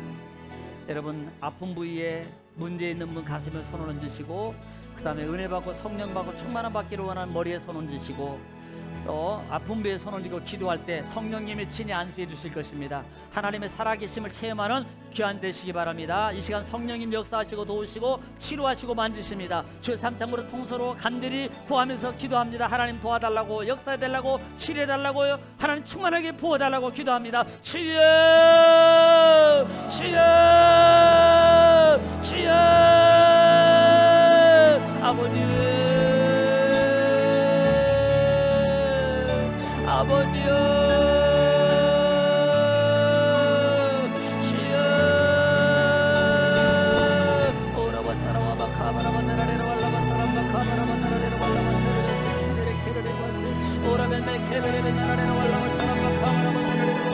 여러분 아픈 부위에 문제 있는 분 가슴에 손을 얹으시고 그 다음에 은혜 받고 성령 받고 충만함 받기를 원하는 머리에 손 얹으시고 또 아픈 부위에 손을 얹고 기도할 때 성령님이 친히 안수해 주실 것입니다. 하나님의 살아계심을 체험하는 귀한 되시기 바랍니다. 이 시간 성령님 역사하시고 도우시고 치료하시고 만지십니다. 주의 삼창으로 통서로 간절히 구하면서 기도합니다. 하나님 도와달라고 역사해달라고 치료해달라고 하나님 충만하게 부어달라고 기도합니다. 주여 주여 주여 아버지 아버지여 주여 오라바사라와바 카바라바나라레로 발라바사람바 카바라바나라레로 발라바사레레 케레레 와세 오라벤메 케레레베나라레로 발라바사람바 카바라바나라레로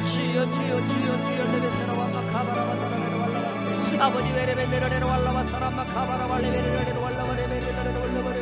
주여 주여 주여 주여 레베세라와바 카바라바나라레로 발라바세 아버지 베레베네라레로 발라바사람바 카바라발레베레레로 발라바레베레레로 발라바레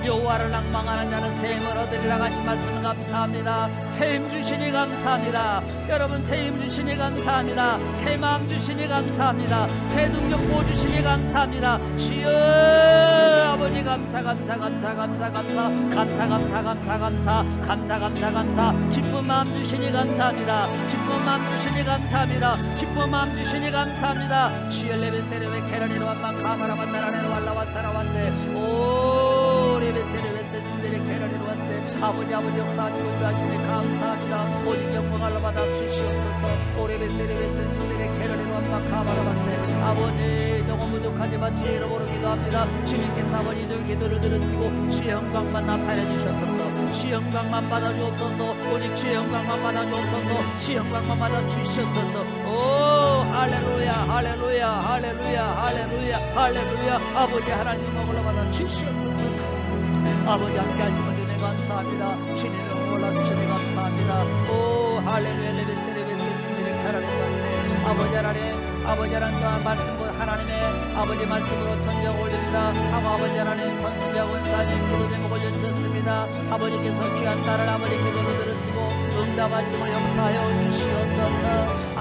여호와를 낭망하는 자는 샘을 얻으리라 하신 말씀 감사합니다. 샘 주시니 감사합니다. 여러분 샘 주시니 감사합니다. 새 마음 주시니 감사합니다. 새 능력 보여주시니 감사합니다. 주여 아버지 감사 감사 감사 감사 감사 감사 감사 감사 감사 감사 감사 감사 기쁜 마음 주시니 감사합니다. 기쁜 마음 주시니 감사합니다. 기쁜 마음 주시니 감사합니다. 주여 레베세레베 케라니로 완만 카마라만 나라네로 wal라와사라 왔세 오 레베세레베세 신데레 케라니로 왔세 아버지 역사하시고 주하시니 감사합니다. 오직 영광을 받아 주시옵소서. 오 레베세레베세 신데레 케라니로 완만 카마라 왔세 아버지 영혼 부족하지만 지혜로 모르기도 합니다. 주님께서 아버지 저 기도를 들으시고 주의 영광만 나타내 주셨소서. 주의 영광만 받아 주옵소서. 오직 주의 영광만 받아 주옵소서. 주의 영광만 받아 주시옵소서. 오 할렐루야 할렐루야 할렐루야 할렐루야 할렐루야 아버지 하나님 영광을 받아 주시옵소서. 아버지 함께 하시면 주님 감사합니다. 주님을 올라주시니 감사합니다. 오 할렐루야 레베세레베세 신들의 캐라를 받네 아버지 하나님 아버지 하나님 또한 말씀으로 하나님의 아버지 말씀으로 천장 올립니다. 아버지 하나님 권수자 원사님 기도 제목을 여쭈었습니다. 아버지께서 귀한 딸을 아버지 기도로 들으시고 응답하심을 역사하여 주시옵소서.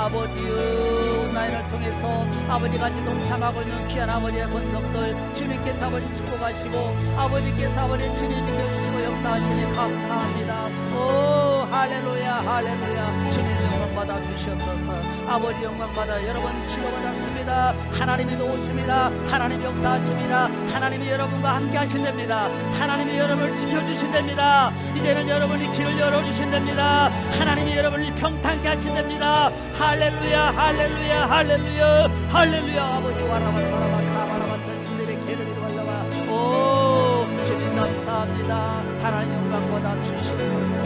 아버지의 나이를 통해서 아버지같이 동참하고 있는 귀한 아버지의 권속들 주님께서 아버지 축복하시고 아버지께서 아버지 친히 지켜주시고 역사하시니 감사합니다. 오 할렐루야 할렐루야 주님 영광 받아 주시옵소서. 아버지 영광 받아 여러분 치료받았습니다. 하나님이 도우십니다. 하나님이 역사하십니다. 하나님이 여러분과 함께 하신답니다. 하나님이 여러분을 지켜주신답니다. 이제는 여러분이 길을 열어주신답니다. 하나님이 여러분을 평탄케 하신답니다. 할렐루야 할렐루야 할렐루야 할렐루야 아버지 와라바사라바 카바라바사 신들의 개를 이루어라바 오 주님 감사합니다. 하나님 영광 받아 주시옵소서.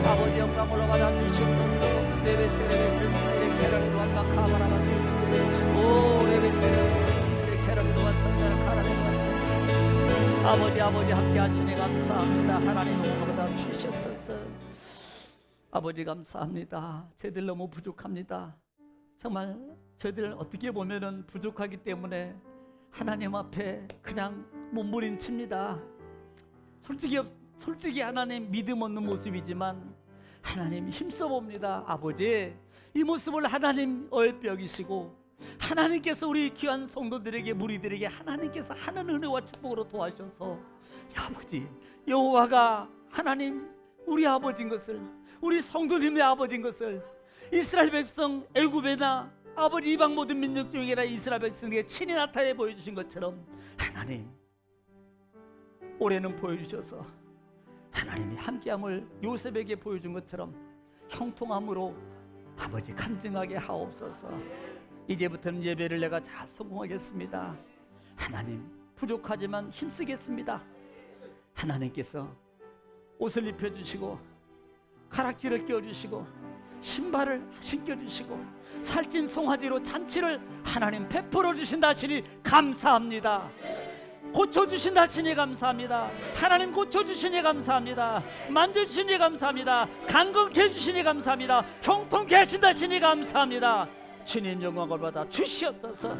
아버지 영광 올라받아 주시옵소서. 레베세레베세 신들의 개를 이루어라 카바라바사 신들의 오 레베세레베세 신들의 개를 이루어라 카라레바사 아버지 함께 하시니 감사합니다. 하나님 영광 받아 주시옵소서. 아버지 감사합니다. 저희들 너무 부족합니다. 정말 저희들 어떻게 보면은 부족하기 때문에 하나님 앞에 그냥 몸부림칩니다. 솔직히 하나님 믿음 없는 모습이지만 하나님 힘써 봅니다. 아버지 이 모습을 하나님 얼뼈기시고 하나님께서 우리 귀한 성도들에게 무리들에게 하나님께서 하는 은혜와 축복으로 도와주셔서 아버지 여호와가 하나님 우리 아버지인 것을 우리 성도님의 아버지인 것을 이스라엘 백성 애굽에나 아버지 이방 모든 민족 중에 아니라 이스라엘 백성에게 친히 나타내 보여주신 것처럼 하나님 올해는 보여주셔서 하나님이 함께함을 요셉에게 보여준 것처럼 형통함으로 아버지 간증하게 하옵소서. 이제부터는 예배를 내가 잘 성공하겠습니다. 하나님 부족하지만 힘쓰겠습니다. 하나님께서 옷을 입혀주시고 가락지를 끼워주시고 신발을 신겨주시고 살찐 송아지로 잔치를 하나님 베풀어 주신다 하시니 감사합니다. 고쳐주신다 하시니 감사합니다. 하나님 고쳐주시니 감사합니다. 만져주시니 감사합니다. 강건케 해주시니 감사합니다. 형통케 하신다 하시니 감사합니다. 주님 영광을 받아 주시옵소서.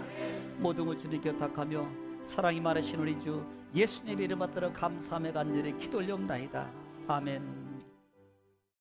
모든 것 주님께 부탁하며 사랑이 많으신 우리 주 예수님의 이름 받들어 감사함에 간절히 기도 올려옵나이다. 아멘.